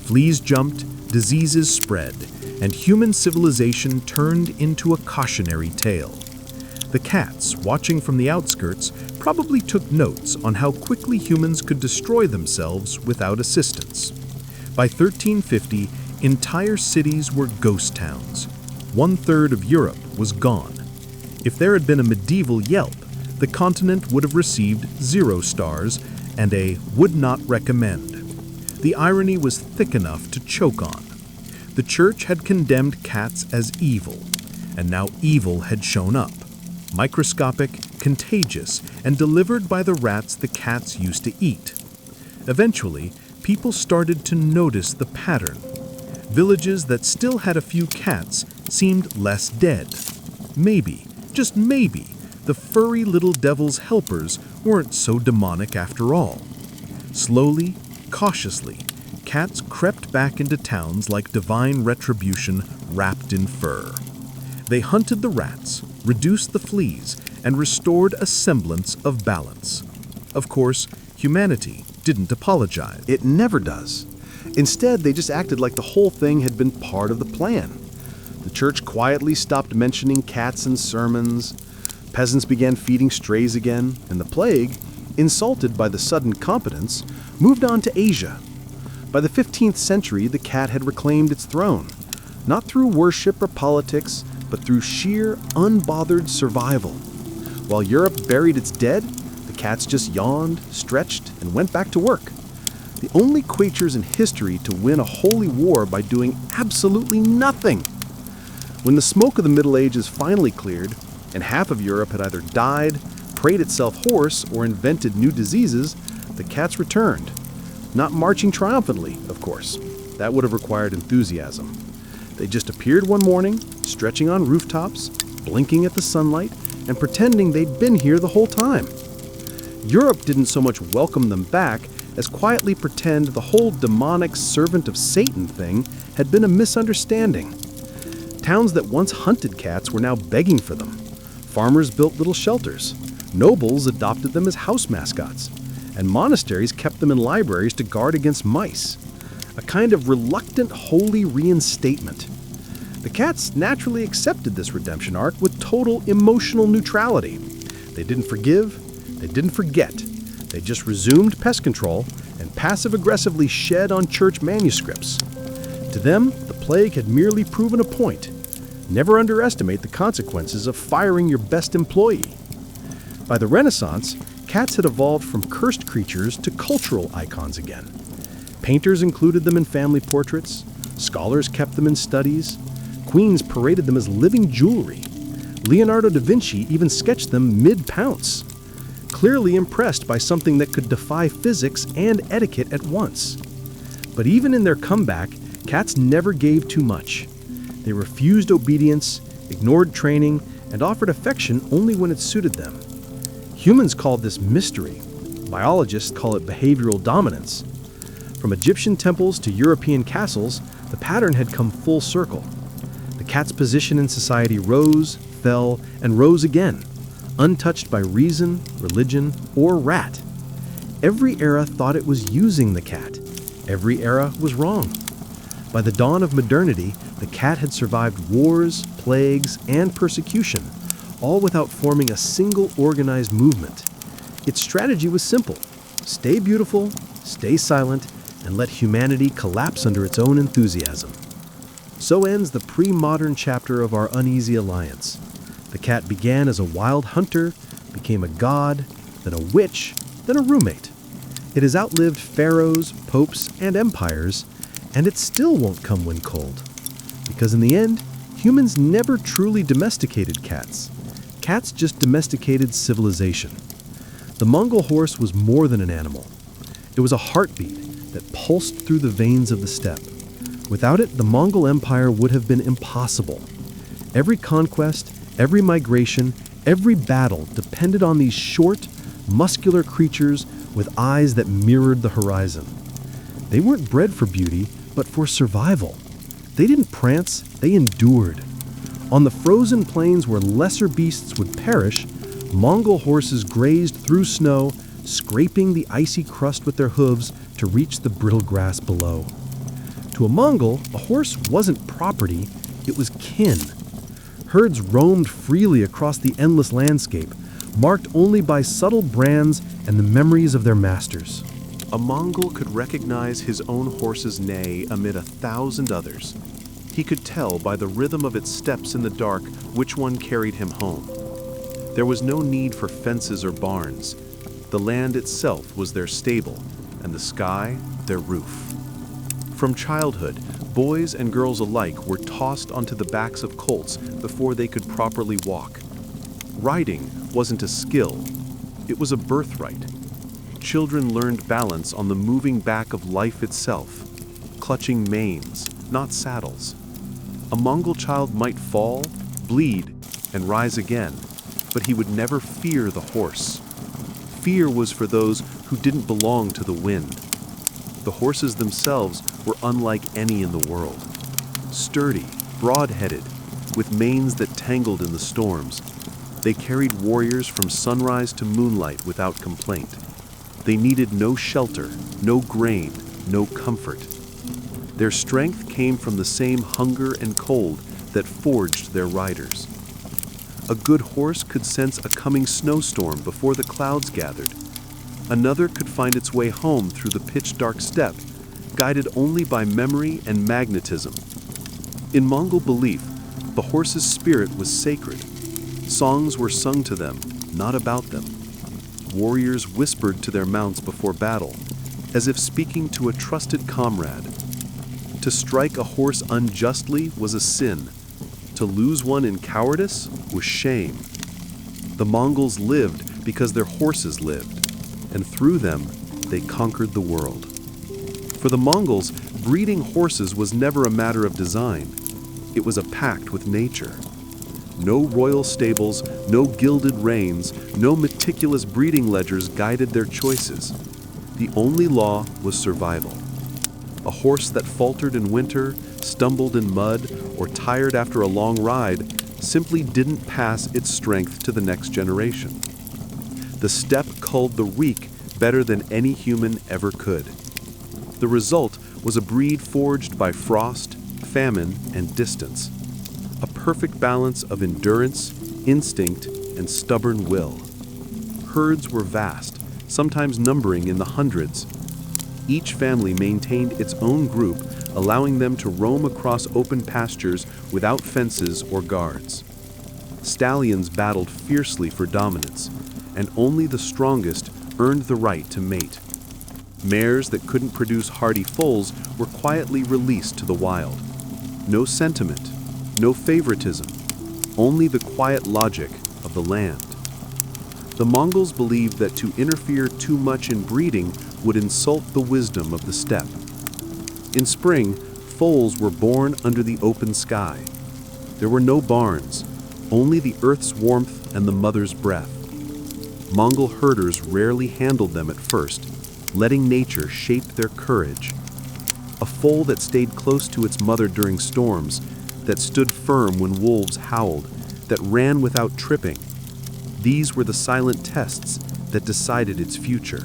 Fleas jumped, diseases spread, and human civilization turned into a cautionary tale. The cats, watching from the outskirts, probably took notes on how quickly humans could destroy themselves without assistance. By 1350, entire cities were ghost towns. 1/3 of Europe was gone. If there had been a medieval Yelp, the continent would have received 0 stars and a "would not recommend." The irony was thick enough to choke on. The church had condemned cats as evil, and now evil had shown up. Microscopic, contagious, and delivered by the rats the cats used to eat. Eventually, people started to notice the pattern. Villages that still had a few cats seemed less dead. Maybe, just maybe, the furry little devil's helpers weren't so demonic after all. Slowly, cautiously, cats crept back into towns like divine retribution wrapped in fur. They hunted the rats, reduced the fleas, and restored a semblance of balance. Of course, humanity didn't apologize. It never does. Instead, they just acted like the whole thing had been part of the plan. The church quietly stopped mentioning cats in sermons. Peasants began feeding strays again, and the plague, insulted by the sudden competence, moved on to Asia. By the 15th century, the cat had reclaimed its throne, not through worship or politics, but through sheer, unbothered survival. While Europe buried its dead, the cats just yawned, stretched, and went back to work. The only creatures in history to win a holy war by doing absolutely nothing. When the smoke of the Middle Ages finally cleared, and half of Europe had either died, prayed itself hoarse, or invented new diseases, the cats returned. Not marching triumphantly, of course. That would have required enthusiasm. They just appeared one morning, stretching on rooftops, blinking at the sunlight, and pretending they'd been here the whole time. Europe didn't so much welcome them back as quietly pretend the whole demonic servant of Satan thing had been a misunderstanding. Towns that once hunted cats were now begging for them. Farmers built little shelters. Nobles adopted them as house mascots. And monasteries kept them in libraries to guard against mice. A kind of reluctant holy reinstatement. The cats naturally accepted this redemption arc with total emotional neutrality. They didn't forgive, they didn't forget. They just resumed pest control and passive-aggressively shed on church manuscripts. To them, the plague had merely proven a point. Never underestimate the consequences of firing your best employee. By the Renaissance, cats had evolved from cursed creatures to cultural icons again. Painters included them in family portraits, scholars kept them in studies, queens paraded them as living jewelry. Leonardo da Vinci even sketched them mid-pounce, clearly impressed by something that could defy physics and etiquette at once. But even in their comeback, cats never gave too much. They refused obedience, ignored training, and offered affection only when it suited them. Humans called this mystery. Biologists call it behavioral dominance. From Egyptian temples to European castles, the pattern had come full circle. The cat's position in society rose, fell, and rose again, untouched by reason, religion, or rat. Every era thought it was using the cat. Every era was wrong. By the dawn of modernity, the cat had survived wars, plagues, and persecution, all without forming a single organized movement. Its strategy was simple: stay beautiful, stay silent, and let humanity collapse under its own enthusiasm. So ends the pre-modern chapter of our uneasy alliance. The cat began as a wild hunter, became a god, then a witch, then a roommate. It has outlived pharaohs, popes, and empires, and it still won't come when cold. Because in the end, humans never truly domesticated cats. Cats just domesticated civilization. The Mongol horse was more than an animal. It was a heartbeat that pulsed through the veins of the steppe. Without it, the Mongol Empire would have been impossible. Every conquest, every migration, every battle depended on these short, muscular creatures with eyes that mirrored the horizon. They weren't bred for beauty, but for survival. They didn't prance, they endured. On the frozen plains where lesser beasts would perish, Mongol horses grazed through snow, scraping the icy crust with their hooves to reach the brittle grass below. To a Mongol, a horse wasn't property, it was kin. Herds roamed freely across the endless landscape, marked only by subtle brands and the memories of their masters. A Mongol could recognize his own horse's neigh amid 1,000 others. He could tell by the rhythm of its steps in the dark which one carried him home. There was no need for fences or barns. The land itself was their stable, and the sky their roof. From childhood, boys and girls alike were tossed onto the backs of colts before they could properly walk. Riding wasn't a skill, it was a birthright. Children learned balance on the moving back of life itself, clutching manes, not saddles. A Mongol child might fall, bleed, and rise again, but he would never fear the horse. Fear was for those who didn't belong to the wind. The horses themselves were unlike any in the world. Sturdy, broad-headed, with manes that tangled in the storms, they carried warriors from sunrise to moonlight without complaint. They needed no shelter, no grain, no comfort. Their strength came from the same hunger and cold that forged their riders. A good horse could sense a coming snowstorm before the clouds gathered. Another could find its way home through the pitch-dark steppe, guided only by memory and magnetism. In Mongol belief, the horse's spirit was sacred. Songs were sung to them, not about them. Warriors whispered to their mounts before battle, as if speaking to a trusted comrade. To strike a horse unjustly was a sin. To lose one in cowardice was shame. The Mongols lived because their horses lived, and through them, they conquered the world. For the Mongols, breeding horses was never a matter of design. It was a pact with nature. No royal stables, no gilded reins, no meticulous breeding ledgers guided their choices. The only law was survival. A horse that faltered in winter, stumbled in mud, or tired after a long ride simply didn't pass its strength to the next generation. The steppe culled the weak better than any human ever could. The result was a breed forged by frost, famine, and distance. A perfect balance of endurance, instinct, and stubborn will. Herds were vast, sometimes numbering in the hundreds. Each family maintained its own group, allowing them to roam across open pastures without fences or guards. Stallions battled fiercely for dominance, and only the strongest earned the right to mate. Mares that couldn't produce hardy foals were quietly released to the wild. No sentiment, no favoritism, only the quiet logic of the land. The Mongols believed that to interfere too much in breeding would insult the wisdom of the steppe. In spring, foals were born under the open sky. There were no barns, only the earth's warmth and the mother's breath. Mongol herders rarely handled them at first, letting nature shape their courage. A foal that stayed close to its mother during storms, that stood firm when wolves howled, that ran without tripping. These were the silent tests that decided its future.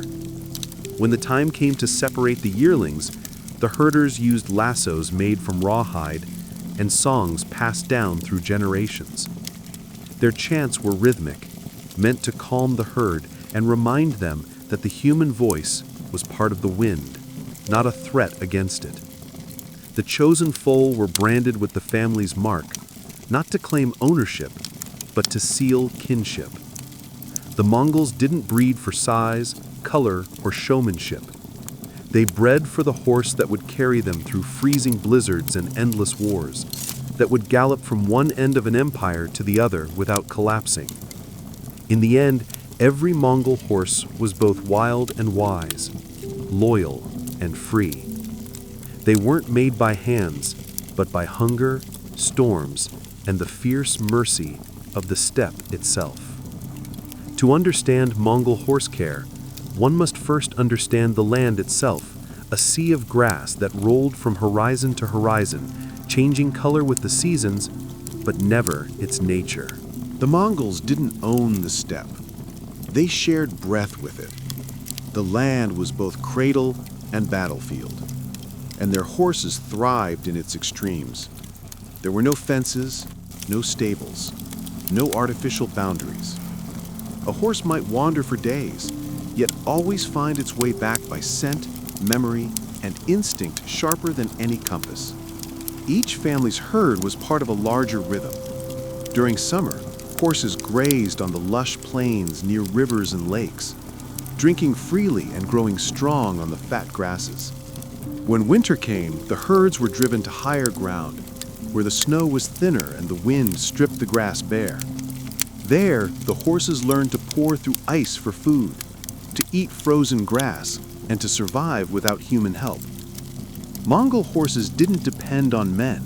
When the time came to separate the yearlings, the herders used lassos made from rawhide and songs passed down through generations. Their chants were rhythmic, meant to calm the herd and remind them that the human voice was part of the wind, not a threat against it. The chosen foal were branded with the family's mark, not to claim ownership, but to seal kinship. The Mongols didn't breed for size, color, or showmanship. They bred for the horse that would carry them through freezing blizzards and endless wars, that would gallop from one end of an empire to the other without collapsing. In the end, every Mongol horse was both wild and wise, loyal and free. They weren't made by hands, but by hunger, storms, and the fierce mercy of the steppe itself. To understand Mongol horse care, one must first understand the land itself, a sea of grass that rolled from horizon to horizon, changing color with the seasons, but never its nature. The Mongols didn't own the steppe. They shared breath with it. The land was both cradle and battlefield, and their horses thrived in its extremes. There were no fences, no stables, no artificial boundaries. A horse might wander for days, yet always find its way back by scent, memory, and instinct sharper than any compass. Each family's herd was part of a larger rhythm. During summer, horses grazed on the lush plains near rivers and lakes, drinking freely and growing strong on the fat grasses. When winter came, the herds were driven to higher ground, where the snow was thinner and the wind stripped the grass bare. There, the horses learned to pore through ice for food, to eat frozen grass, and to survive without human help. Mongol horses didn't depend on men.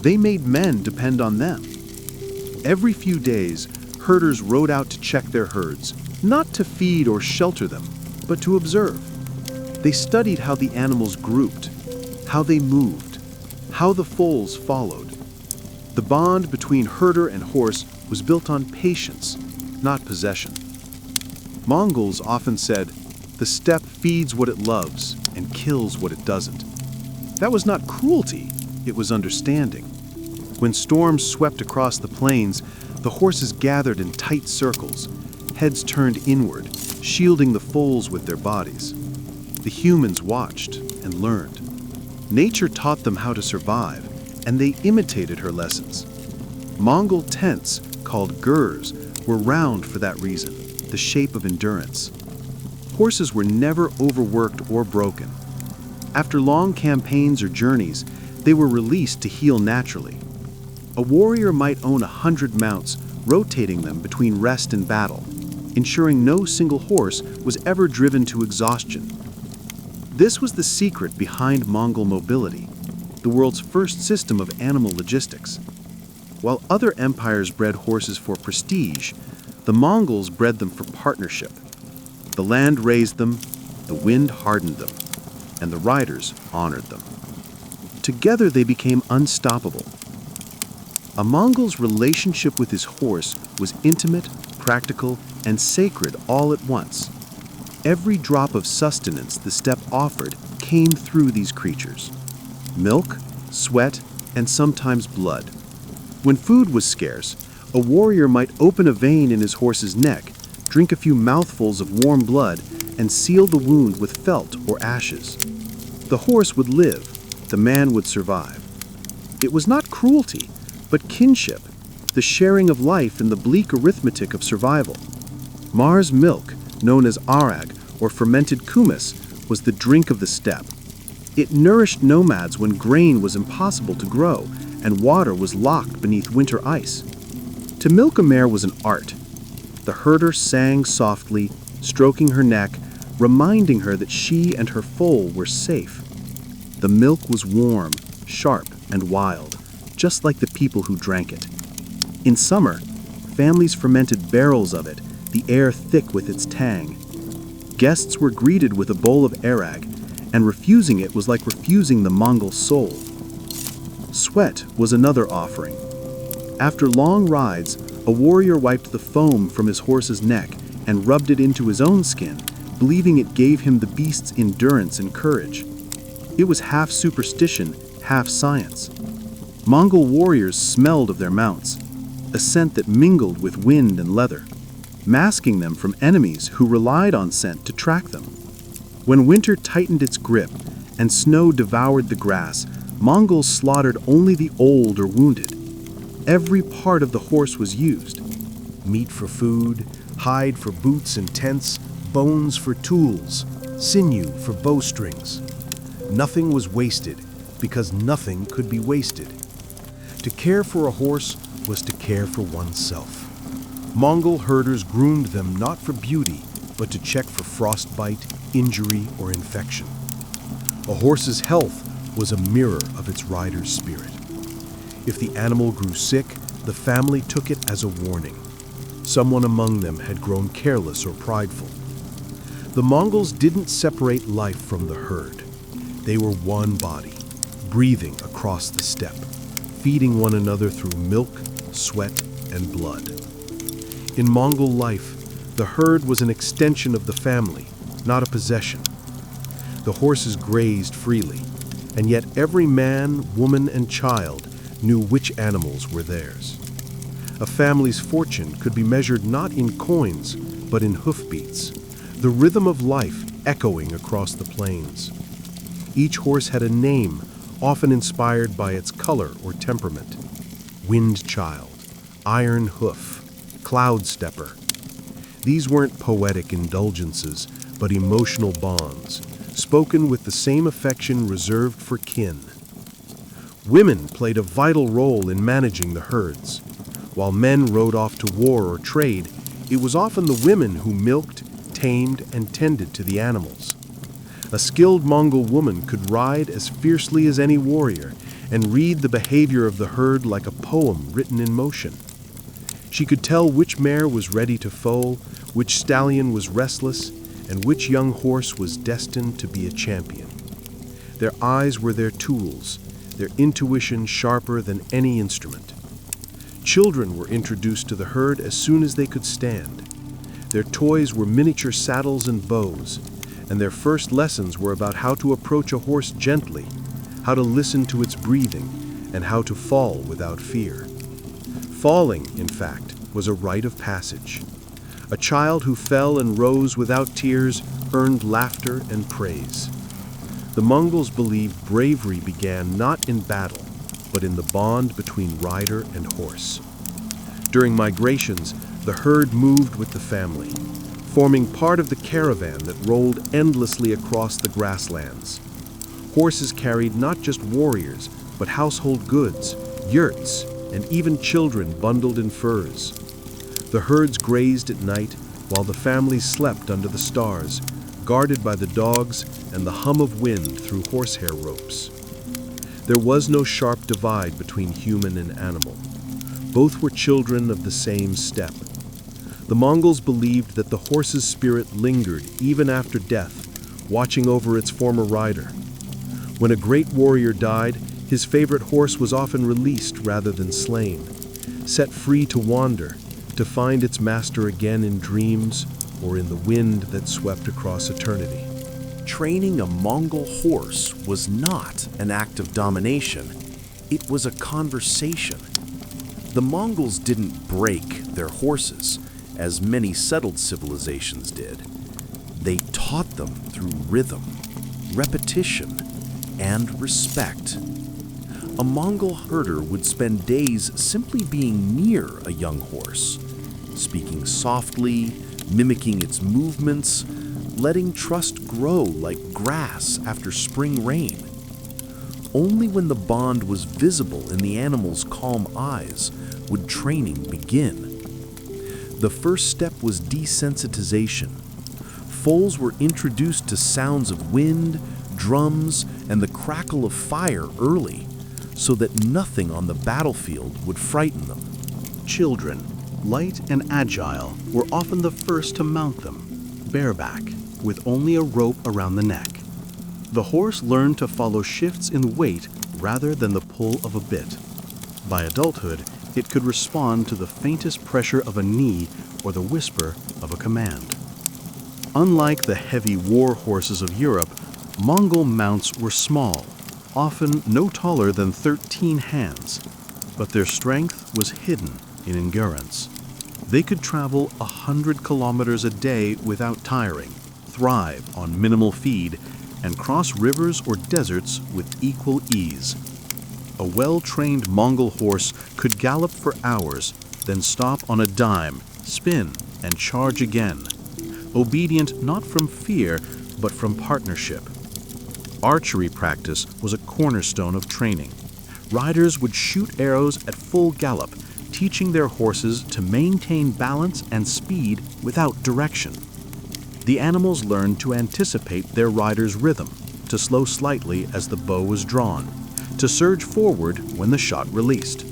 They made men depend on them. Every few days, herders rode out to check their herds, not to feed or shelter them, but to observe. They studied how the animals grouped, how they moved, how the foals followed. The bond between herder and horse was built on patience, not possession. Mongols often said, "The steppe feeds what it loves and kills what it doesn't." That was not cruelty, it was understanding. When storms swept across the plains, the horses gathered in tight circles, heads turned inward, shielding the foals with their bodies. The humans watched and learned. Nature taught them how to survive, and they imitated her lessons. Mongol tents, called gurs, were round for that reason, the shape of endurance. Horses were never overworked or broken. After long campaigns or journeys, they were released to heal naturally. A warrior might own 100 mounts, rotating them between rest and battle, ensuring no single horse was ever driven to exhaustion. This was the secret behind Mongol mobility, the world's first system of animal logistics. While other empires bred horses for prestige, the Mongols bred them for partnership. The land raised them, the wind hardened them, and the riders honored them. Together they became unstoppable. A Mongol's relationship with his horse was intimate, practical, and sacred all at once. Every drop of sustenance the steppe offered came through these creatures. Milk, sweat, and sometimes blood. When food was scarce, a warrior might open a vein in his horse's neck, drink a few mouthfuls of warm blood, and seal the wound with felt or ashes. The horse would live, the man would survive. It was not cruelty, but kinship, the sharing of life in the bleak arithmetic of survival. Mar's milk, known as arag, or fermented kumis, was the drink of the steppe. It nourished nomads when grain was impossible to grow and water was locked beneath winter ice. To milk a mare was an art. The herder sang softly, stroking her neck, reminding her that she and her foal were safe. The milk was warm, sharp, and wild, just like the people who drank it. In summer, families fermented barrels of it, the air thick with its tang. Guests were greeted with a bowl of arag, and refusing it was like refusing the Mongol soul. Sweat was another offering. After long rides, a warrior wiped the foam from his horse's neck and rubbed it into his own skin, believing it gave him the beast's endurance and courage. It was half superstition, half science. Mongol warriors smelled of their mounts, a scent that mingled with wind and leather, masking them from enemies who relied on scent to track them. When winter tightened its grip and snow devoured the grass, Mongols slaughtered only the old or wounded. Every part of the horse was used. Meat for food, hide for boots and tents, bones for tools, sinew for bowstrings. Nothing was wasted because nothing could be wasted. To care for a horse was to care for oneself. Mongol herders groomed them not for beauty, but to check for frostbite, injury, or infection. A horse's health was a mirror of its rider's spirit. If the animal grew sick, the family took it as a warning. Someone among them had grown careless or prideful. The Mongols didn't separate life from the herd. They were one body, breathing across the steppe, feeding one another through milk, sweat, and blood. In Mongol life, the herd was an extension of the family, not a possession. The horses grazed freely, and yet every man, woman, and child knew which animals were theirs. A family's fortune could be measured not in coins, but in hoofbeats, the rhythm of life echoing across the plains. Each horse had a name, often inspired by its color or temperament. Wind Child, Iron Hoof, Cloud Stepper. These weren't poetic indulgences, but emotional bonds, spoken with the same affection reserved for kin. Women played a vital role in managing the herds. While men rode off to war or trade, it was often the women who milked, tamed, and tended to the animals. A skilled Mongol woman could ride as fiercely as any warrior and read the behavior of the herd like a poem written in motion. She could tell which mare was ready to foal, which stallion was restless, and which young horse was destined to be a champion. Their eyes were their tools, their intuition sharper than any instrument. Children were introduced to the herd as soon as they could stand. Their toys were miniature saddles and bows, and their first lessons were about how to approach a horse gently, how to listen to its breathing, and how to fall without fear. Falling, in fact, was a rite of passage. A child who fell and rose without tears earned laughter and praise. The Mongols believed bravery began not in battle, but in the bond between rider and horse. During migrations, the herd moved with the family, forming part of the caravan that rolled endlessly across the grasslands. Horses carried not just warriors, but household goods, yurts, and even children bundled in furs. The herds grazed at night while the families slept under the stars, guarded by the dogs and the hum of wind through horsehair ropes. There was no sharp divide between human and animal. Both were children of the same steppe. The Mongols believed that the horse's spirit lingered even after death, watching over its former rider. When a great warrior died, his favorite horse was often released rather than slain, set free to wander, to find its master again in dreams or in the wind that swept across eternity. Training a Mongol horse was not an act of domination, it was a conversation. The Mongols didn't break their horses, as many settled civilizations did. They taught them through rhythm, repetition, and respect. A Mongol herder would spend days simply being near a young horse, speaking softly, mimicking its movements, letting trust grow like grass after spring rain. Only when the bond was visible in the animal's calm eyes would training begin. The first step was desensitization. Foals were introduced to sounds of wind, drums, and the crackle of fire early, so that nothing on the battlefield would frighten them. Children, light and agile, were often the first to mount them, bareback, with only a rope around the neck. The horse learned to follow shifts in weight rather than the pull of a bit. By adulthood, it could respond to the faintest pressure of a knee or the whisper of a command. Unlike the heavy war horses of Europe, Mongol mounts were small, often no taller than 13 hands, but their strength was hidden in endurance. They could travel 100 kilometers a day without tiring, thrive on minimal feed, and cross rivers or deserts with equal ease. A well-trained Mongol horse could gallop for hours, then stop on a dime, spin, and charge again, obedient not from fear, but from partnership. Archery practice was a cornerstone of training. Riders would shoot arrows at full gallop, teaching their horses to maintain balance and speed without direction. The animals learned to anticipate their rider's rhythm, to slow slightly as the bow was drawn, to surge forward when the shot released.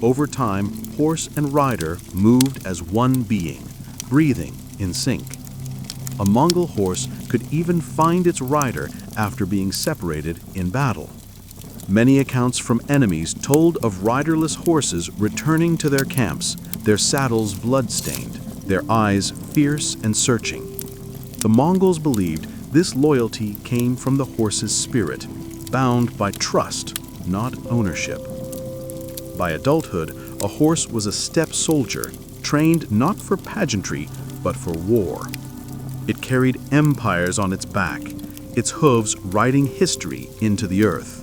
Over time, horse and rider moved as one being, breathing in sync. A Mongol horse could even find its rider after being separated in battle. Many accounts from enemies told of riderless horses returning to their camps, their saddles blood-stained, their eyes fierce and searching. The Mongols believed this loyalty came from the horse's spirit, bound by trust, not ownership. By adulthood, a horse was a steppe soldier, trained not for pageantry, but for war. It carried empires on its back, its hooves writing history into the earth.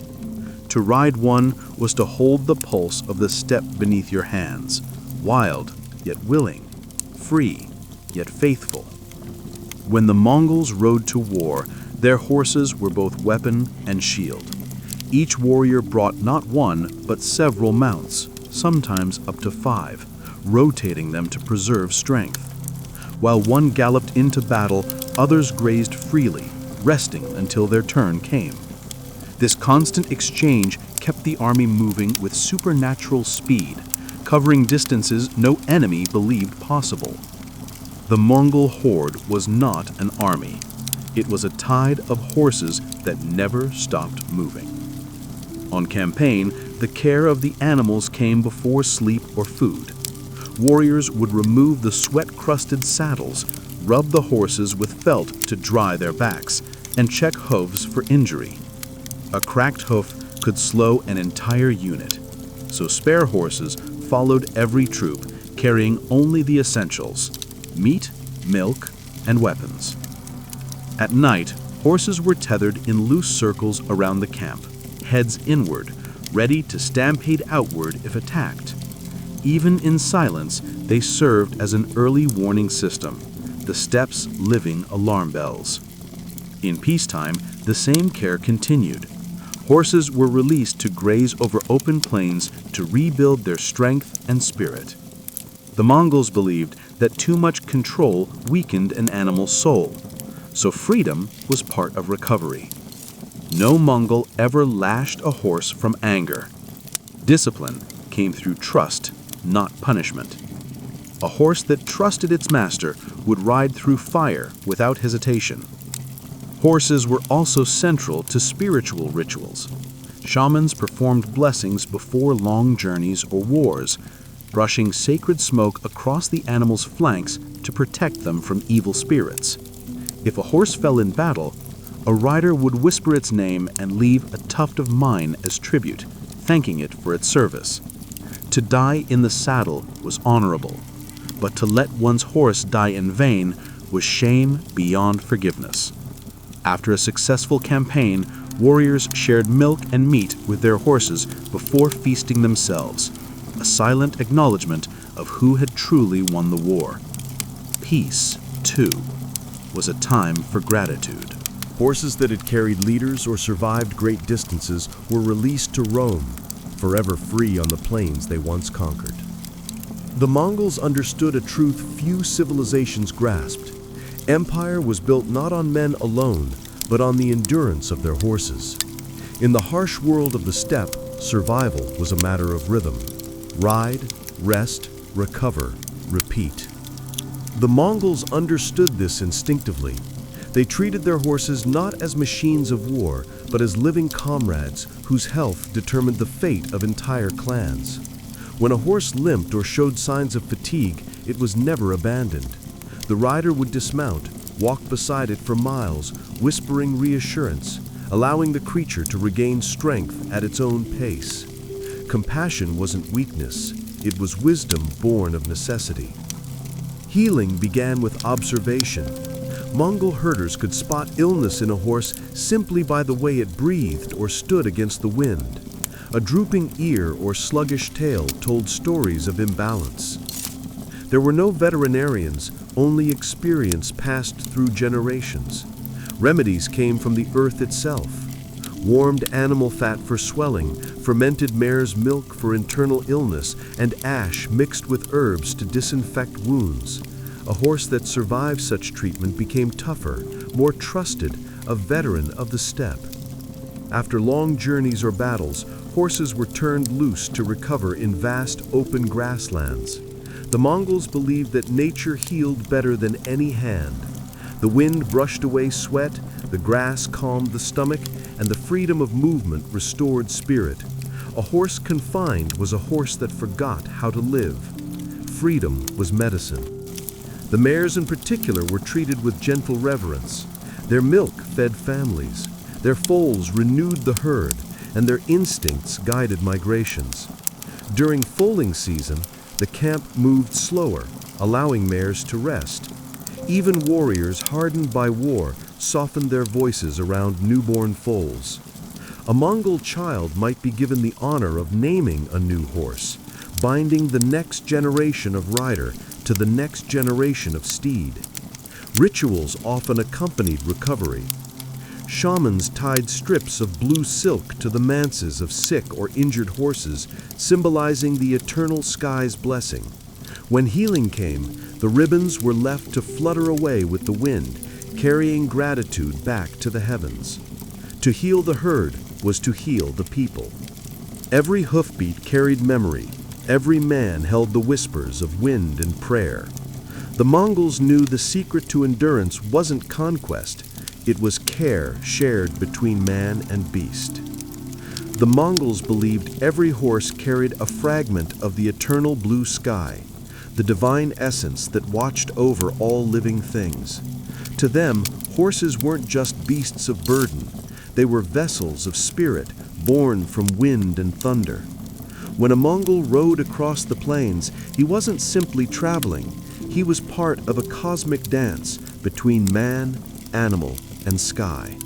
To ride one was to hold the pulse of the steppe beneath your hands, wild yet willing, free yet faithful. When the Mongols rode to war, their horses were both weapon and shield. Each warrior brought not one, but several mounts, sometimes up to 5, rotating them to preserve strength. While one galloped into battle, others grazed freely, resting until their turn came. This constant exchange kept the army moving with supernatural speed, covering distances no enemy believed possible. The Mongol horde was not an army. It was a tide of horses that never stopped moving. On campaign, the care of the animals came before sleep or food. Warriors would remove the sweat-crusted saddles, rub the horses with felt to dry their backs, and check hooves for injury. A cracked hoof could slow an entire unit, so spare horses followed every troop, carrying only the essentials: meat, milk, and weapons. At night, horses were tethered in loose circles around the camp, heads inward, ready to stampede outward if attacked. Even in silence, they served as an early warning system, the steppes' living alarm bells. In peacetime, the same care continued. Horses were released to graze over open plains to rebuild their strength and spirit. The Mongols believed that too much control weakened an animal's soul, so freedom was part of recovery. No Mongol ever lashed a horse from anger. Discipline came through trust, not punishment. A horse that trusted its master would ride through fire without hesitation. Horses were also central to spiritual rituals. Shamans performed blessings before long journeys or wars, brushing sacred smoke across the animal's flanks to protect them from evil spirits. If a horse fell in battle, a rider would whisper its name and leave a tuft of mine as tribute, thanking it for its service. To die in the saddle was honorable, but to let one's horse die in vain was shame beyond forgiveness. After a successful campaign, warriors shared milk and meat with their horses before feasting themselves, a silent acknowledgement of who had truly won the war. Peace, too, was a time for gratitude. Horses that had carried leaders or survived great distances were released to roam, forever free on the plains they once conquered. The Mongols understood a truth few civilizations grasped. Empire was built not on men alone, but on the endurance of their horses. In the harsh world of the steppe, survival was a matter of rhythm. Ride, rest, recover, repeat. The Mongols understood this instinctively. They treated their horses not as machines of war, but as living comrades whose health determined the fate of entire clans. When a horse limped or showed signs of fatigue, it was never abandoned. The rider would dismount, walk beside it for miles, whispering reassurance, allowing the creature to regain strength at its own pace. Compassion wasn't weakness, it was wisdom born of necessity. Healing began with observation. Mongol herders could spot illness in a horse simply by the way it breathed or stood against the wind. A drooping ear or sluggish tail told stories of imbalance. There were no veterinarians, only experience passed through generations. Remedies came from the earth itself. Warmed animal fat for swelling, fermented mare's milk for internal illness, and ash mixed with herbs to disinfect wounds. A horse that survived such treatment became tougher, more trusted, a veteran of the steppe. After long journeys or battles, horses were turned loose to recover in vast open grasslands. The Mongols believed that nature healed better than any hand. The wind brushed away sweat, the grass calmed the stomach, and the freedom of movement restored spirit. A horse confined was a horse that forgot how to live. Freedom was medicine. The mares in particular were treated with gentle reverence. Their milk fed families. Their foals renewed the herd, and their instincts guided migrations. During foaling season, the camp moved slower, allowing mares to rest. Even warriors hardened by war softened their voices around newborn foals. A Mongol child might be given the honor of naming a new horse, binding the next generation of rider to the next generation of steed. Rituals often accompanied recovery. Shamans tied strips of blue silk to the manses of sick or injured horses, symbolizing the eternal sky's blessing. When healing came, the ribbons were left to flutter away with the wind, carrying gratitude back to the heavens. To heal the herd was to heal the people. Every hoofbeat carried memory. Every man held the whispers of wind and prayer. The Mongols knew the secret to endurance wasn't conquest. It was care shared between man and beast. The Mongols believed every horse carried a fragment of the eternal blue sky, the divine essence that watched over all living things. To them, horses weren't just beasts of burden. They were vessels of spirit, born from wind and thunder. When a Mongol rode across the plains, he wasn't simply traveling. He was part of a cosmic dance between man, animal, and sky.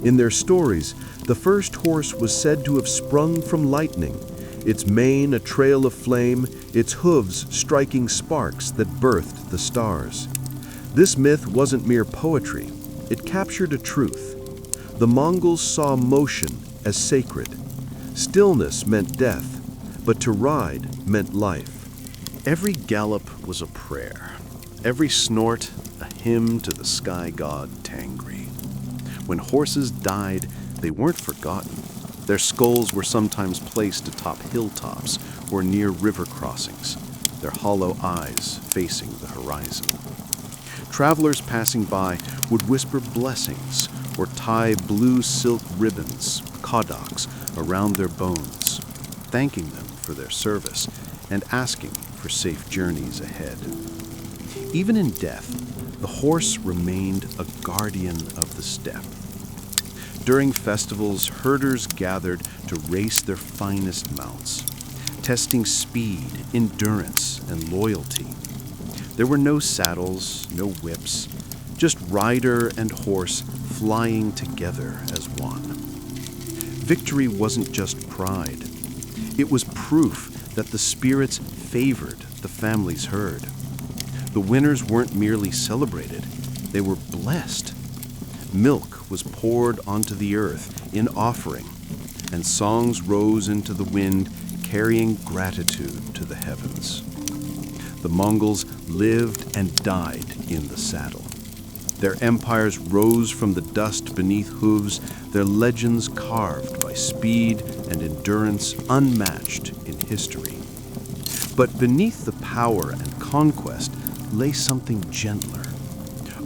In their stories, the first horse was said to have sprung from lightning, its mane a trail of flame, its hooves striking sparks that birthed the stars. This myth wasn't mere poetry. It captured a truth. The Mongols saw motion as sacred. Stillness meant death, but to ride meant life. Every gallop was a prayer. Every snort a hymn to the sky god Tangri. When horses died, they weren't forgotten. Their skulls were sometimes placed atop hilltops or near river crossings, their hollow eyes facing the horizon. Travelers passing by would whisper blessings or tie blue silk ribbons, kodaks, around their bones, thanking them for their service and asking for safe journeys ahead. Even in death, the horse remained a guardian of the steppe. During festivals, herders gathered to race their finest mounts, testing speed, endurance, and loyalty. There were no saddles, no whips, just rider and horse flying together as one. Victory wasn't just pride. It was proof that the spirits favored the family's herd. The winners weren't merely celebrated, they were blessed. Milk was poured onto the earth in offering, and songs rose into the wind, carrying gratitude to the heavens. The Mongols lived and died in the saddle. Their empires rose from the dust beneath hooves, their legends carved by speed and endurance unmatched in history. But beneath the power and conquest lay something gentler,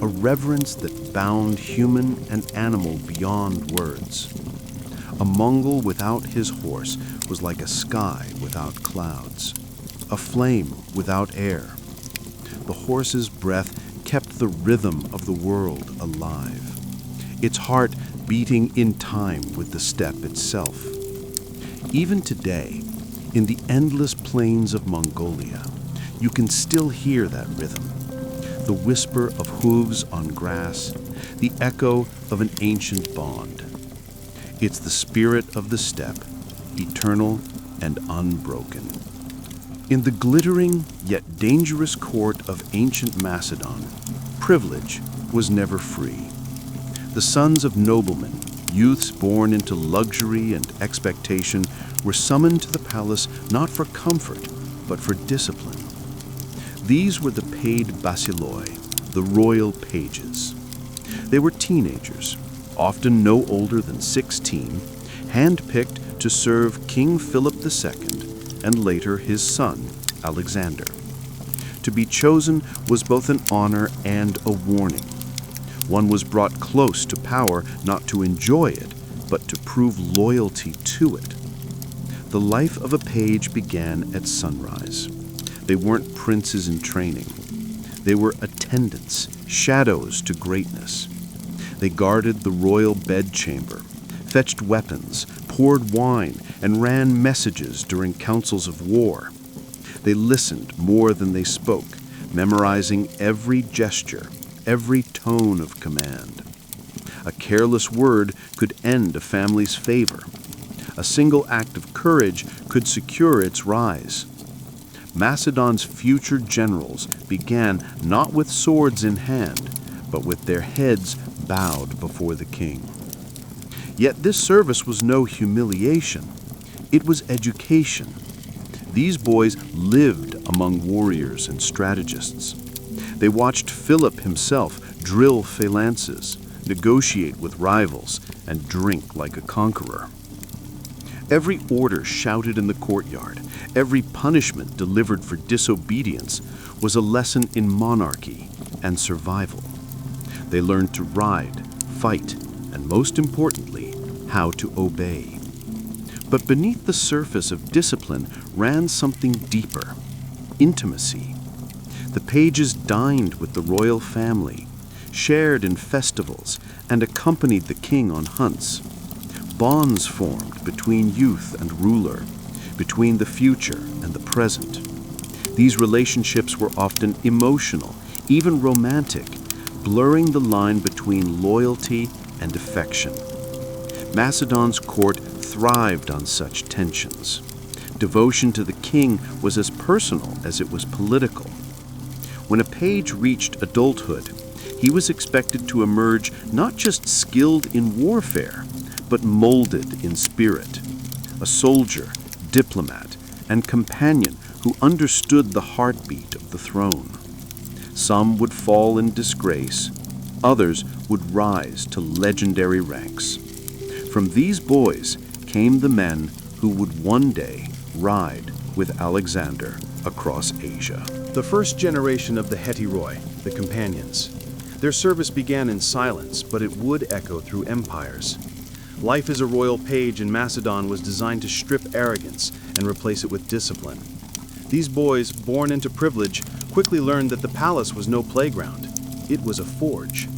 a reverence that bound human and animal beyond words. A Mongol without his horse was like a sky without clouds, a flame without air. The horse's breath kept the rhythm of the world alive, its heart beating in time with the steppe itself. Even today, in the endless plains of Mongolia, you can still hear that rhythm, the whisper of hooves on grass, the echo of an ancient bond. It's the spirit of the steppe, eternal and unbroken. In the glittering yet dangerous court of ancient Macedon, privilege was never free. The sons of noblemen, youths born into luxury and expectation, were summoned to the palace not for comfort, but for discipline. These were the paid basiloi, the royal pages. They were teenagers, often no older than 16, handpicked to serve King Philip II and later his son, Alexander. To be chosen was both an honor and a warning. One was brought close to power not to enjoy it, but to prove loyalty to it. The life of a page began at sunrise. They weren't princes in training. They were attendants, shadows to greatness. They guarded the royal bedchamber, fetched weapons, poured wine, and ran messages during councils of war. They listened more than they spoke, memorizing every gesture, every tone of command. A careless word could end a family's favor. A single act of courage could secure its rise. Macedon's future generals began not with swords in hand, but with their heads bowed before the king. Yet this service was no humiliation. It was education. These boys lived among warriors and strategists. They watched Philip himself drill phalanxes, negotiate with rivals, and drink like a conqueror. Every order shouted in the courtyard, every punishment delivered for disobedience was a lesson in monarchy and survival. They learned to ride, fight, and most importantly, how to obey. But beneath the surface of discipline ran something deeper: intimacy. The pages dined with the royal family, shared in festivals, and accompanied the king on hunts. Bonds formed between youth and ruler, between the future and the present. These relationships were often emotional, even romantic, blurring the line between loyalty and affection. Macedon's court thrived on such tensions. Devotion to the king was as personal as it was political. When a page reached adulthood, he was expected to emerge not just skilled in warfare, but molded in spirit, a soldier, diplomat, and companion who understood the heartbeat of the throne. Some would fall in disgrace, others would rise to legendary ranks. From these boys came the men who would one day ride with Alexander across Asia. The first generation of the Hetyroi, the companions. Their service began in silence, but it would echo through empires. Life as a royal page in Macedon was designed to strip arrogance and replace it with discipline. These boys, born into privilege, quickly learned that the palace was no playground. It was a forge.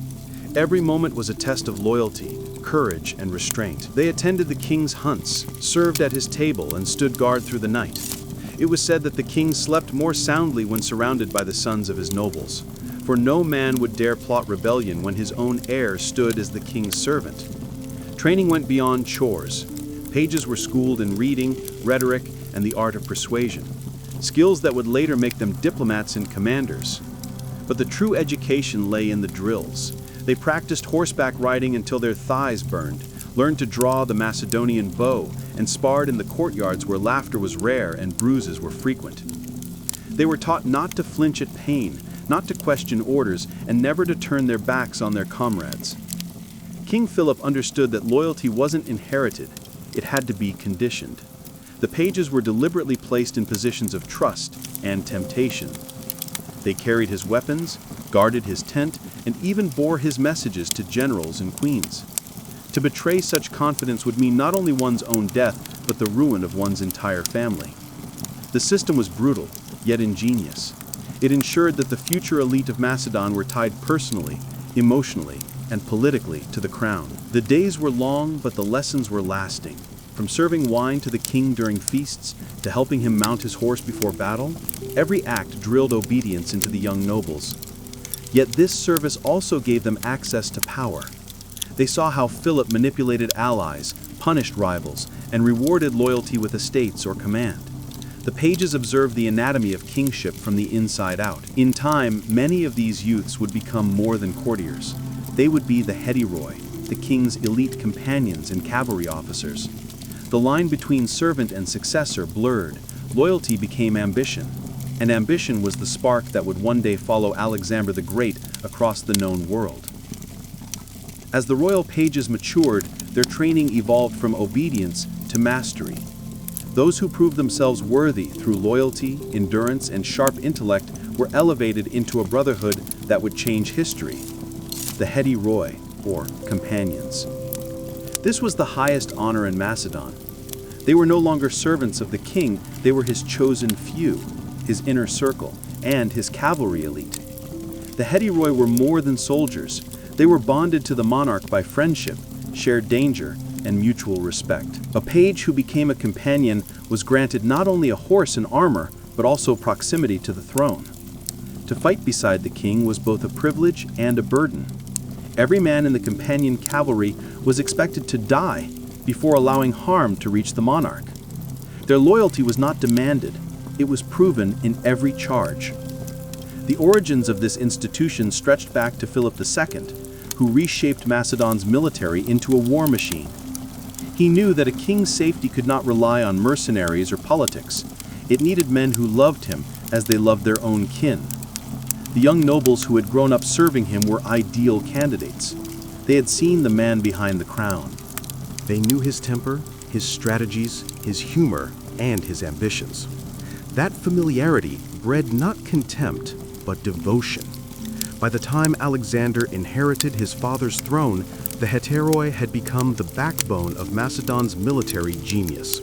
Every moment was a test of loyalty, courage, and restraint. They attended the king's hunts, served at his table, and stood guard through the night. It was said that the king slept more soundly when surrounded by the sons of his nobles, for no man would dare plot rebellion when his own heir stood as the king's servant. Training went beyond chores. Pages were schooled in reading, rhetoric, and the art of persuasion, skills that would later make them diplomats and commanders. But the true education lay in the drills. They practiced horseback riding until their thighs burned, learned to draw the Macedonian bow, and sparred in the courtyards where laughter was rare and bruises were frequent. They were taught not to flinch at pain, not to question orders, and never to turn their backs on their comrades. King Philip understood that loyalty wasn't inherited, it had to be conditioned. The pages were deliberately placed in positions of trust and temptation. They carried his weapons, guarded his tent, and even bore his messages to generals and queens. To betray such confidence would mean not only one's own death, but the ruin of one's entire family. The system was brutal, yet ingenious. It ensured that the future elite of Macedon were tied personally, emotionally, and politically to the crown. The days were long, but the lessons were lasting. From serving wine to the king during feasts, to helping him mount his horse before battle, every act drilled obedience into the young nobles. Yet this service also gave them access to power. They saw how Philip manipulated allies, punished rivals, and rewarded loyalty with estates or command. The pages observed the anatomy of kingship from the inside out. In time, many of these youths would become more than courtiers. They would be the hetairoi, the king's elite companions and cavalry officers. The line between servant and successor blurred. Loyalty became ambition, and ambition was the spark that would one day follow Alexander the Great across the known world. As the royal pages matured, their training evolved from obedience to mastery. Those who proved themselves worthy through loyalty, endurance, and sharp intellect were elevated into a brotherhood that would change history, the hetairoi, or companions. This was the highest honor in Macedon. They were no longer servants of the king, they were his chosen few, his inner circle, and his cavalry elite. The hetairoi were more than soldiers. They were bonded to the monarch by friendship, shared danger, and mutual respect. A page who became a companion was granted not only a horse and armor, but also proximity to the throne. To fight beside the king was both a privilege and a burden. Every man in the companion cavalry was expected to die before allowing harm to reach the monarch. Their loyalty was not demanded, it was proven in every charge. The origins of this institution stretched back to Philip II, who reshaped Macedon's military into a war machine. He knew that a king's safety could not rely on mercenaries or politics. It needed men who loved him as they loved their own kin. The young nobles who had grown up serving him were ideal candidates. They had seen the man behind the crown. They knew his temper, his strategies, his humor, and his ambitions. That familiarity bred not contempt, but devotion. By the time Alexander inherited his father's throne, the hetairoi had become the backbone of Macedon's military genius.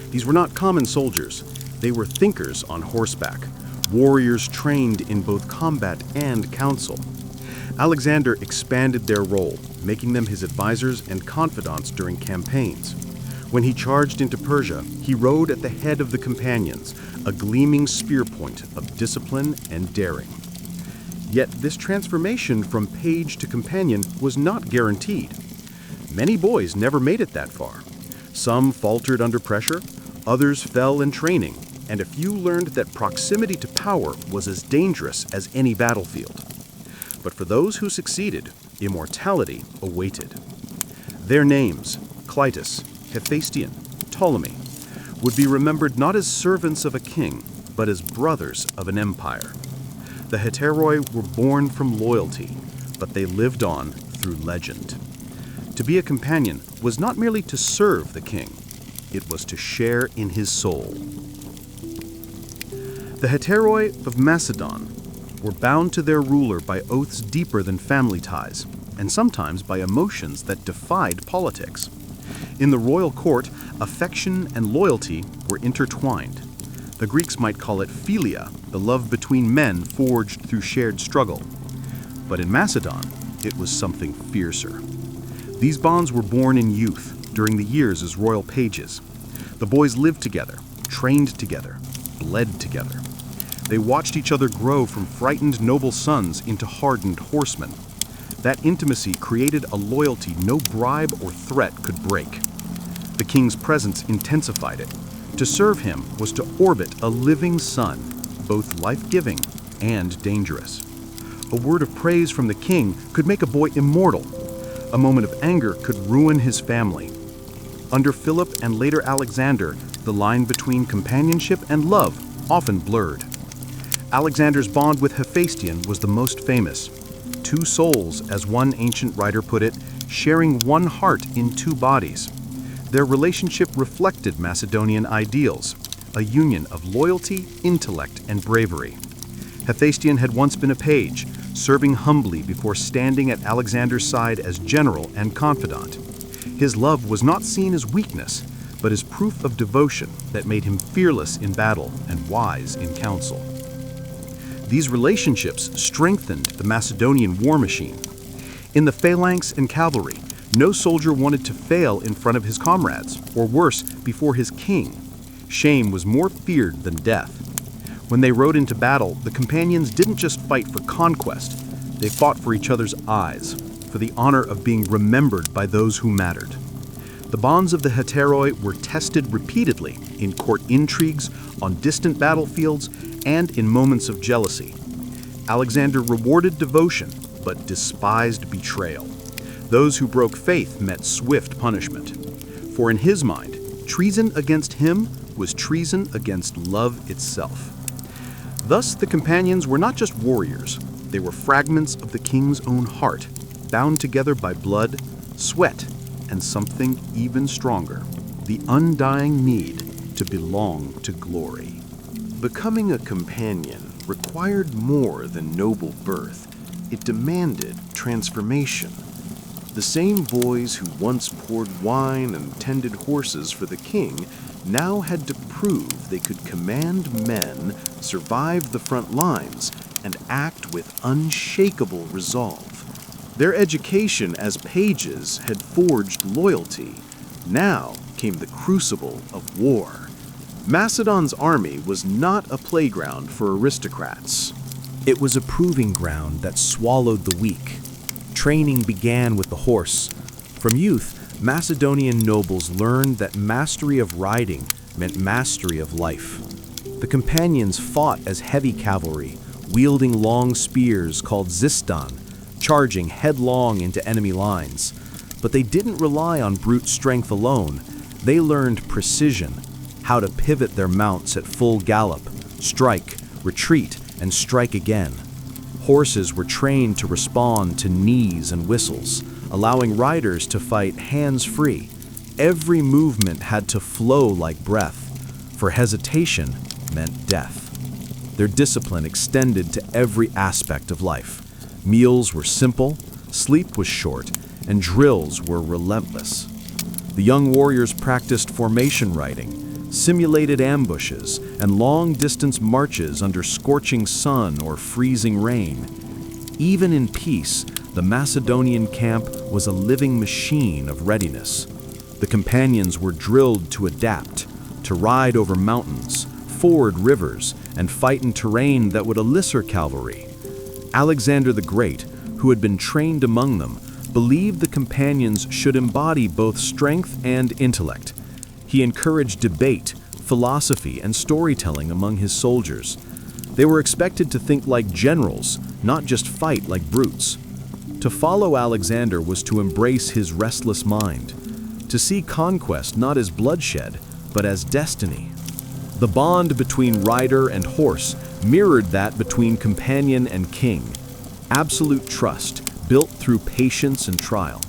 These were not common soldiers. They were thinkers on horseback, warriors trained in both combat and counsel. Alexander expanded their role, making them his advisors and confidants during campaigns. When he charged into Persia, he rode at the head of the companions, a gleaming spear point of discipline and daring. Yet this transformation from page to companion was not guaranteed. Many boys never made it that far. Some faltered under pressure, others fell in training, and a few learned that proximity to power was as dangerous as any battlefield. But for those who succeeded, immortality awaited. Their names, Clitus, Hephaestion, Ptolemy, would be remembered not as servants of a king, but as brothers of an empire. The hetairoi were born from loyalty, but they lived on through legend. To be a companion was not merely to serve the king, it was to share in his soul. The hetairoi of Macedon were bound to their ruler by oaths deeper than family ties, and sometimes by emotions that defied politics. In the royal court, affection and loyalty were intertwined. The Greeks might call it philia, the love between men forged through shared struggle. But in Macedon, it was something fiercer. These bonds were born in youth, during the years as royal pages. The boys lived together, trained together, bled together. They watched each other grow from frightened noble sons into hardened horsemen. That intimacy created a loyalty no bribe or threat could break. The king's presence intensified it. To serve him was to orbit a living son, both life-giving and dangerous. A word of praise from the king could make a boy immortal. A moment of anger could ruin his family. Under Philip and later Alexander, the line between companionship and love often blurred. Alexander's bond with Hephaestion was the most famous. Two souls, as one ancient writer put it, sharing one heart in two bodies. Their relationship reflected Macedonian ideals, a union of loyalty, intellect, and bravery. Hephaestion had once been a page, serving humbly before standing at Alexander's side as general and confidant. His love was not seen as weakness, but as proof of devotion that made him fearless in battle and wise in counsel. These relationships strengthened the Macedonian war machine. In the phalanx and cavalry, no soldier wanted to fail in front of his comrades, or worse, before his king. Shame was more feared than death. When they rode into battle, the companions didn't just fight for conquest, they fought for each other's eyes, for the honor of being remembered by those who mattered. The bonds of the heteroi were tested repeatedly in court intrigues, on distant battlefields, and in moments of jealousy. Alexander rewarded devotion, but despised betrayal. Those who broke faith met swift punishment. For in his mind, treason against him was treason against love itself. Thus, the companions were not just warriors, they were fragments of the king's own heart, bound together by blood, sweat, and something even stronger, the undying need to belong to glory. Becoming a companion required more than noble birth. It demanded transformation. The same boys who once poured wine and tended horses for the king now had to prove they could command men, survive the front lines, and act with unshakable resolve. Their education as pages had forged loyalty. Now came the crucible of war. Macedon's army was not a playground for aristocrats. It was a proving ground that swallowed the weak. Training began with the horse. From youth, Macedonian nobles learned that mastery of riding meant mastery of life. The companions fought as heavy cavalry, wielding long spears called ziston, charging headlong into enemy lines. But they didn't rely on brute strength alone. They learned precision, how to pivot their mounts at full gallop, strike, retreat, and strike again. Horses were trained to respond to knees and whistles, allowing riders to fight hands-free. Every movement had to flow like breath, for hesitation meant death. Their discipline extended to every aspect of life. Meals were simple, sleep was short, and drills were relentless. The young warriors practiced formation riding, simulated ambushes, and long-distance marches under scorching sun or freezing rain. Even in peace, the Macedonian camp was a living machine of readiness. The companions were drilled to adapt, to ride over mountains, ford rivers, and fight in terrain that would elisser cavalry. Alexander the Great, who had been trained among them, believed the companions should embody both strength and intellect. He encouraged debate, philosophy, and storytelling among his soldiers. They were expected to think like generals, not just fight like brutes. To follow Alexander was to embrace his restless mind, to see conquest not as bloodshed, but as destiny. The bond between rider and horse mirrored that between companion and king. Absolute trust, built through patience and trial.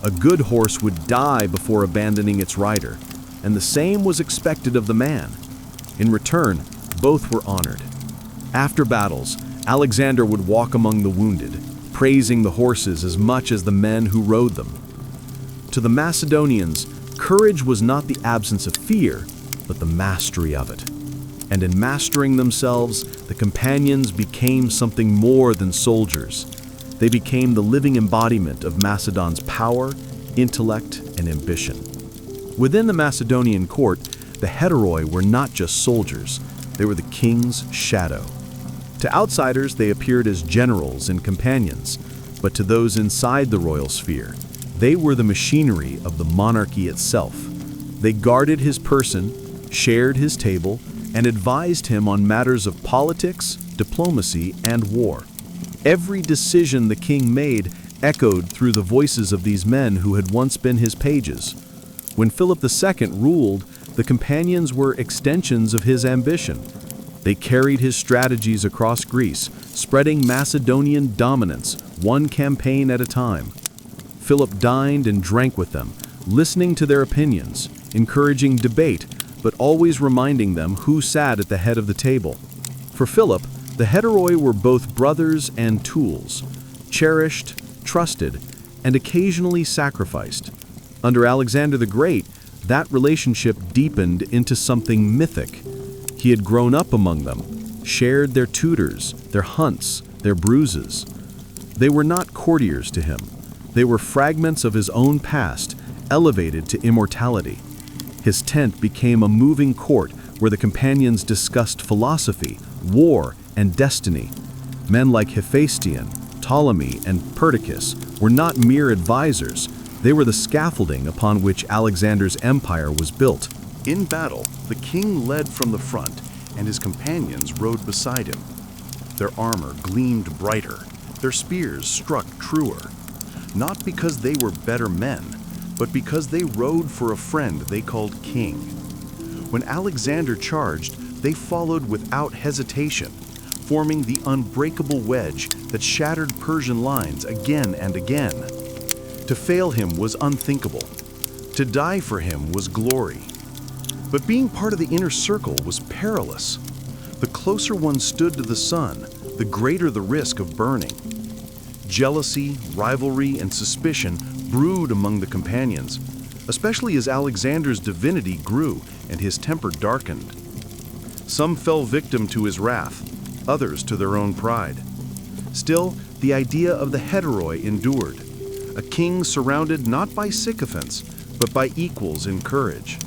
A good horse would die before abandoning its rider, and the same was expected of the man. In return, both were honored. After battles, Alexander would walk among the wounded, praising the horses as much as the men who rode them. To the Macedonians, courage was not the absence of fear, but the mastery of it. And in mastering themselves, the companions became something more than soldiers. They became the living embodiment of Macedon's power, intellect, and ambition. Within the Macedonian court, the heteroi were not just soldiers, they were the king's shadow. To outsiders, they appeared as generals and companions, but to those inside the royal sphere, they were the machinery of the monarchy itself. They guarded his person, shared his table, and advised him on matters of politics, diplomacy, and war. Every decision the king made echoed through the voices of these men who had once been his pages. When Philip II ruled, the companions were extensions of his ambition. They carried his strategies across Greece, spreading Macedonian dominance, one campaign at a time. Philip dined and drank with them, listening to their opinions, encouraging debate, but always reminding them who sat at the head of the table. For Philip, the heteroi were both brothers and tools, cherished, trusted, and occasionally sacrificed. Under Alexander the Great, that relationship deepened into something mythic. He had grown up among them, shared their tutors, their hunts, their bruises. They were not courtiers to him. They were fragments of his own past, elevated to immortality. His tent became a moving court where the companions discussed philosophy, war, and destiny. Men like Hephaestion, Ptolemy, and Perdiccas were not mere advisors. They were the scaffolding upon which Alexander's empire was built. In battle, the king led from the front, and his companions rode beside him. Their armor gleamed brighter, their spears struck truer, not because they were better men, but because they rode for a friend they called king. When Alexander charged, they followed without hesitation, forming the unbreakable wedge that shattered Persian lines again and again. To fail him was unthinkable. To die for him was glory. But being part of the inner circle was perilous. The closer one stood to the sun, the greater the risk of burning. Jealousy, rivalry, and suspicion brewed among the companions, especially as Alexander's divinity grew and his temper darkened. Some fell victim to his wrath, others to their own pride. Still, the idea of the heteroi endured, a king surrounded not by sycophants, but by equals in courage.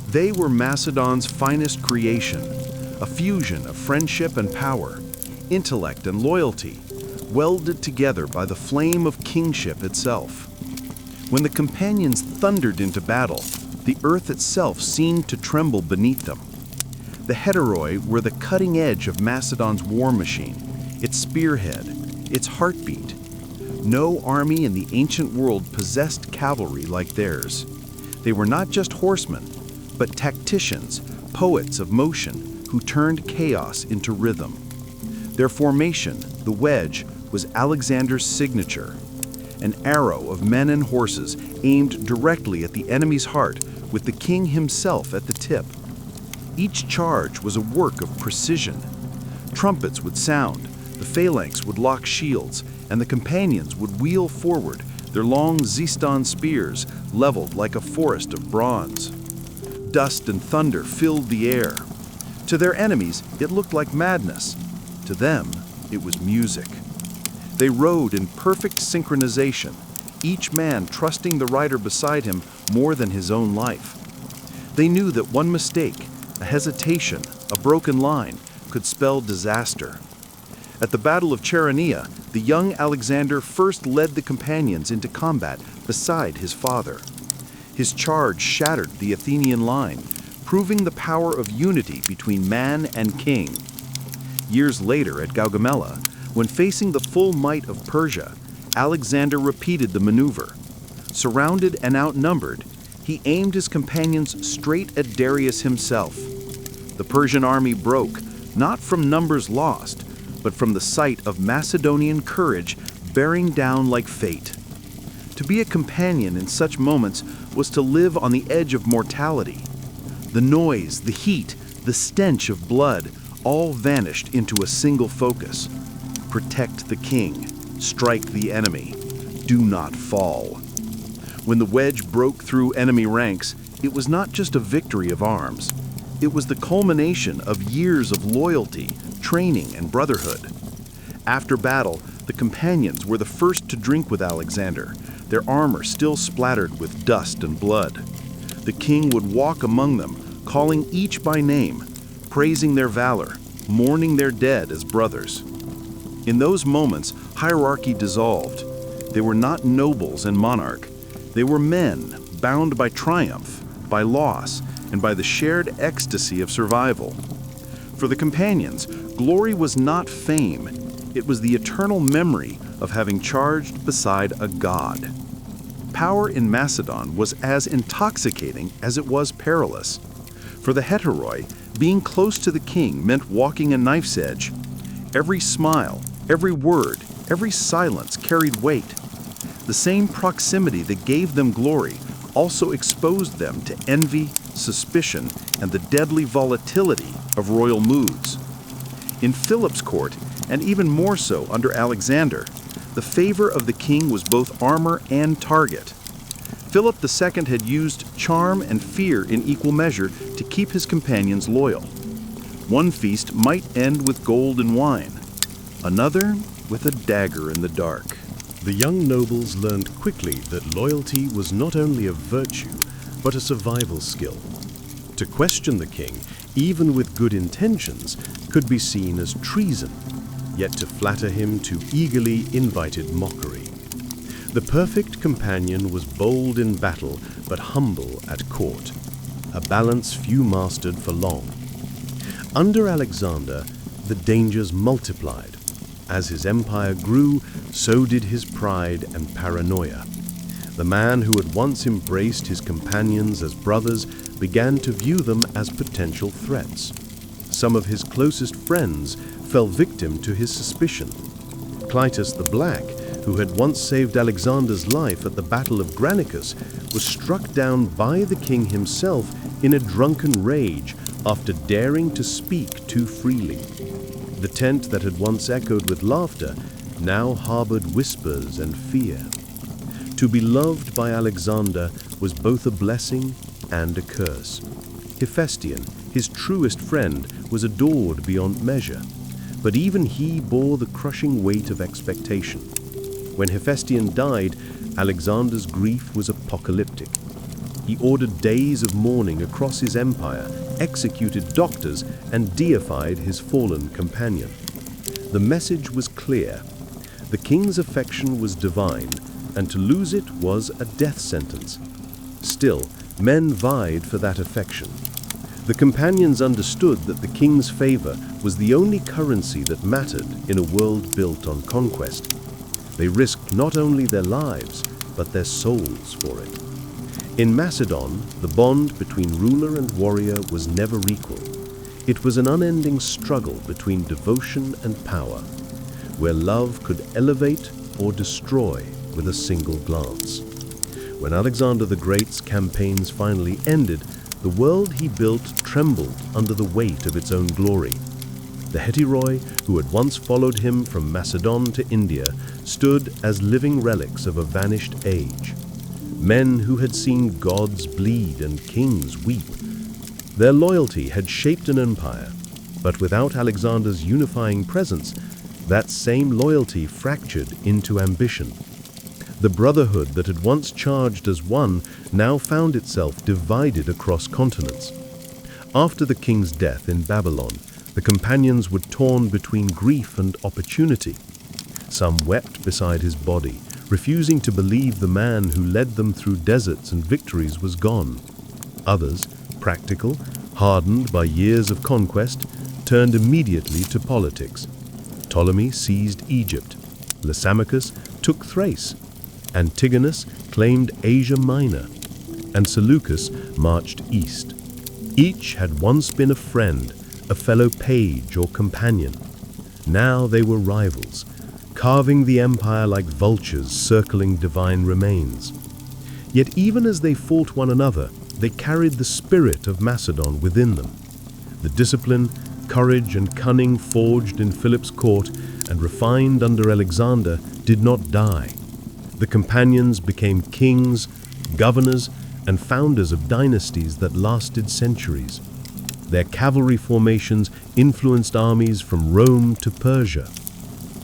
They were Macedon's finest creation, a fusion of friendship and power, intellect and loyalty, welded together by the flame of kingship itself. When the companions thundered into battle, the earth itself seemed to tremble beneath them. The heteroi were the cutting edge of Macedon's war machine, its spearhead, its heartbeat. No army in the ancient world possessed cavalry like theirs. They were not just horsemen, but tacticians, poets of motion who turned chaos into rhythm. Their formation, the wedge, was Alexander's signature, an arrow of men and horses aimed directly at the enemy's heart with the king himself at the tip. Each charge was a work of precision. Trumpets would sound, the phalanx would lock shields, and the companions would wheel forward, their long Ziston spears leveled like a forest of bronze. Dust and thunder filled the air. To their enemies, it looked like madness. To them, it was music. They rode in perfect synchronization, each man trusting the rider beside him more than his own life. They knew that one mistake, a hesitation, a broken line, could spell disaster. At the Battle of Chaeronea, the young Alexander first led the companions into combat beside his father. His charge shattered the Athenian line, proving the power of unity between man and king. Years later at Gaugamela, when facing the full might of Persia, Alexander repeated the maneuver. Surrounded and outnumbered, he aimed his companions straight at Darius himself. The Persian army broke, not from numbers lost, but from the sight of Macedonian courage bearing down like fate. To be a companion in such moments was to live on the edge of mortality. The noise, the heat, the stench of blood all vanished into a single focus. Protect the king, strike the enemy, do not fall. When the wedge broke through enemy ranks, it was not just a victory of arms. It was the culmination of years of loyalty, training, and brotherhood. After battle, the companions were the first to drink with Alexander, their armor still splattered with dust and blood. The king would walk among them, calling each by name, praising their valor, mourning their dead as brothers. In those moments, hierarchy dissolved. They were not nobles and monarch. They were men bound by triumph, by loss, and by the shared ecstasy of survival. For the companions, glory was not fame. It was the eternal memory of having charged beside a god. Power in Macedon was as intoxicating as it was perilous. For the heteroi, being close to the king meant walking a knife's edge. Every smile, every word, every silence carried weight. The same proximity that gave them glory also exposed them to envy, suspicion, and the deadly volatility of royal moods. In Philip's court, and even more so under Alexander, the favor of the king was both armor and target. Philip II had used charm and fear in equal measure to keep his companions loyal. One feast might end with gold and wine, another with a dagger in the dark. The young nobles learned quickly that loyalty was not only a virtue, but a survival skill. To question the king, even with good intentions, could be seen as treason, yet to flatter him to eagerly invited mockery. The perfect companion was bold in battle, but humble at court, a balance few mastered for long. Under Alexander, the dangers multiplied. As his empire grew, so did his pride and paranoia. The man who had once embraced his companions as brothers began to view them as potential threats. Some of his closest friends fell victim to his suspicion. Clitus the Black, who had once saved Alexander's life at the Battle of Granicus, was struck down by the king himself in a drunken rage after daring to speak too freely. The tent that had once echoed with laughter now harbored whispers and fear. To be loved by Alexander was both a blessing and a curse. Hephaestion, his truest friend, was adored beyond measure, but even he bore the crushing weight of expectation. When Hephaestion died, Alexander's grief was apocalyptic. He ordered days of mourning across his empire, executed doctors, and deified his fallen companion. The message was clear. The king's affection was divine, and to lose it was a death sentence. Still, men vied for that affection. The companions understood that the king's favor was the only currency that mattered in a world built on conquest. They risked not only their lives, but their souls for it. In Macedon, the bond between ruler and warrior was never equal. It was an unending struggle between devotion and power, where love could elevate or destroy with a single glance. When Alexander the Great's campaigns finally ended, the world he built trembled under the weight of its own glory. The Hetairoi, who had once followed him from Macedon to India, stood as living relics of a vanished age. Men who had seen gods bleed and kings weep. Their loyalty had shaped an empire, but without Alexander's unifying presence, that same loyalty fractured into ambition. The brotherhood that had once charged as one now found itself divided across continents. After the king's death in Babylon, the companions were torn between grief and opportunity. Some wept beside his body, refusing to believe the man who led them through deserts and victories was gone. Others, practical, hardened by years of conquest, turned immediately to politics. Ptolemy seized Egypt. Lysimachus took Thrace. Antigonus claimed Asia Minor, and Seleucus marched east. Each had once been a friend, a fellow page or companion. Now they were rivals, carving the empire like vultures circling divine remains. Yet even as they fought one another, they carried the spirit of Macedon within them. The discipline, courage, and cunning forged in Philip's court and refined under Alexander did not die. The companions became kings, governors, and founders of dynasties that lasted centuries. Their cavalry formations influenced armies from Rome to Persia.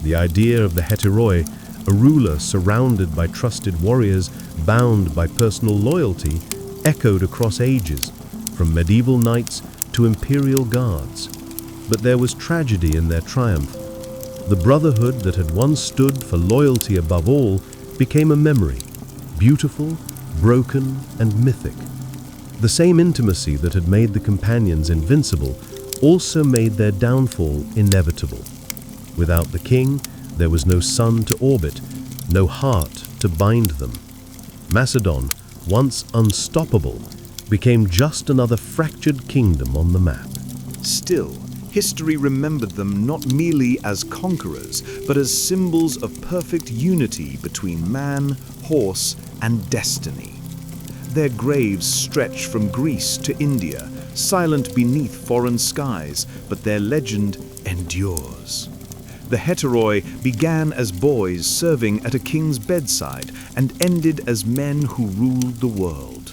The idea of the Hetairoi, a ruler surrounded by trusted warriors bound by personal loyalty, echoed across ages, from medieval knights to imperial guards. But there was tragedy in their triumph. The brotherhood that had once stood for loyalty above all became a memory, beautiful, broken, and mythic. The same intimacy that had made the companions invincible also made their downfall inevitable. Without the king, there was no sun to orbit, no heart to bind them. Macedon, once unstoppable, became just another fractured kingdom on the map. Still, history remembered them not merely as conquerors, but as symbols of perfect unity between man, horse, and destiny. Their graves stretch from Greece to India, silent beneath foreign skies, but their legend endures. The heteroi began as boys serving at a king's bedside and ended as men who ruled the world.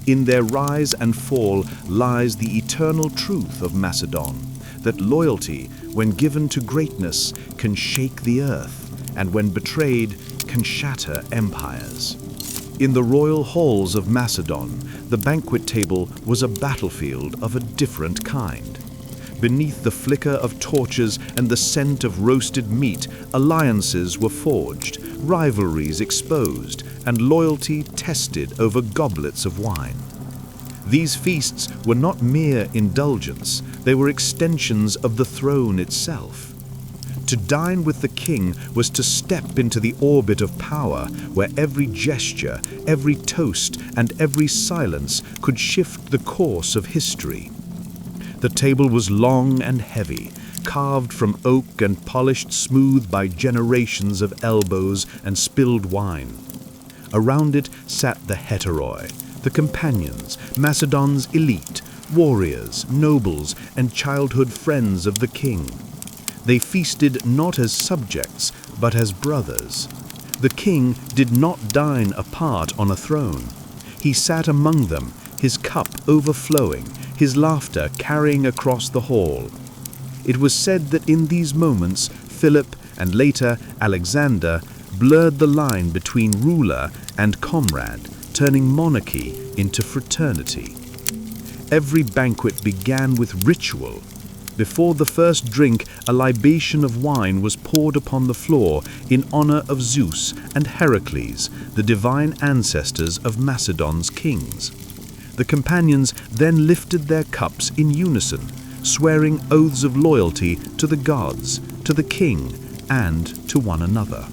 In their rise and fall lies the eternal truth of Macedon, that loyalty, when given to greatness, can shake the earth, and when betrayed, can shatter empires. In the royal halls of Macedon, the banquet table was a battlefield of a different kind. Beneath the flicker of torches and the scent of roasted meat, alliances were forged, rivalries exposed, and loyalty tested over goblets of wine. These feasts were not mere indulgence, they were extensions of the throne itself. To dine with the king was to step into the orbit of power, where every gesture, every toast, and every silence could shift the course of history. The table was long and heavy, carved from oak and polished smooth by generations of elbows and spilled wine. Around it sat the heteroi, the companions, Macedon's elite, warriors, nobles, and childhood friends of the king. They feasted not as subjects, but as brothers. The king did not dine apart on a throne. He sat among them, his cup overflowing, his laughter carrying across the hall. It was said that in these moments, Philip and later Alexander blurred the line between ruler and comrade, turning monarchy into fraternity. Every banquet began with ritual. Before the first drink, a libation of wine was poured upon the floor in honor of Zeus and Heracles, the divine ancestors of Macedon's kings. The companions then lifted their cups in unison, swearing oaths of loyalty to the gods, to the king, and to one another.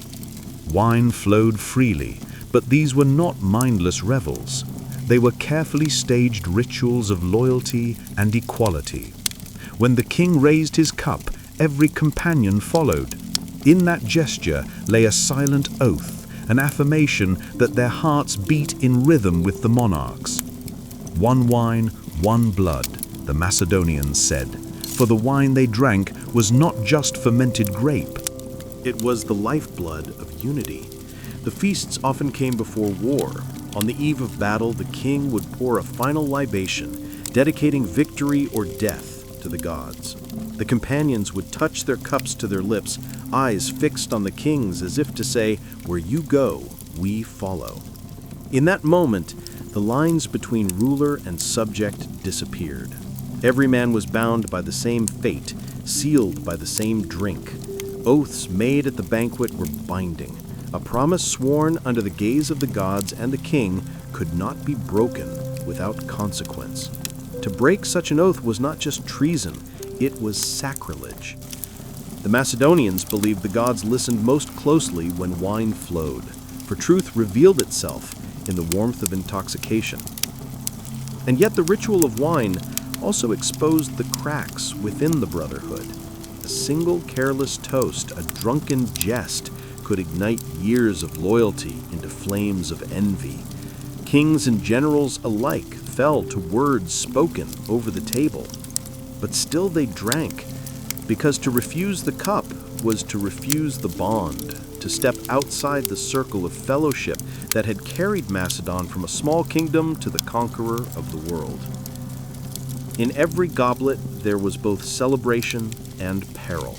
Wine flowed freely, but these were not mindless revels. They were carefully staged rituals of loyalty and equality. When the king raised his cup, every companion followed. In that gesture lay a silent oath, an affirmation that their hearts beat in rhythm with the monarch's. One wine, one blood, the Macedonians said, for the wine they drank was not just fermented grape. It was the lifeblood of unity. The feasts often came before war. On the eve of battle, the king would pour a final libation, dedicating victory or death to the gods. The companions would touch their cups to their lips, eyes fixed on the king's as if to say, "Where you go, we follow." In that moment, the lines between ruler and subject disappeared. Every man was bound by the same fate, sealed by the same drink. Oaths made at the banquet were binding. A promise sworn under the gaze of the gods and the king could not be broken without consequence. To break such an oath was not just treason, it was sacrilege. The Macedonians believed the gods listened most closely when wine flowed, for truth revealed itself in the warmth of intoxication. And yet the ritual of wine also exposed the cracks within the brotherhood. A single careless toast, a drunken jest, could ignite years of loyalty into flames of envy. Kings and generals alike fell to words spoken over the table. But still they drank, because to refuse the cup was to refuse the bond, to step outside the circle of fellowship that had carried Macedon from a small kingdom to the conqueror of the world. In every goblet there was both celebration and peril.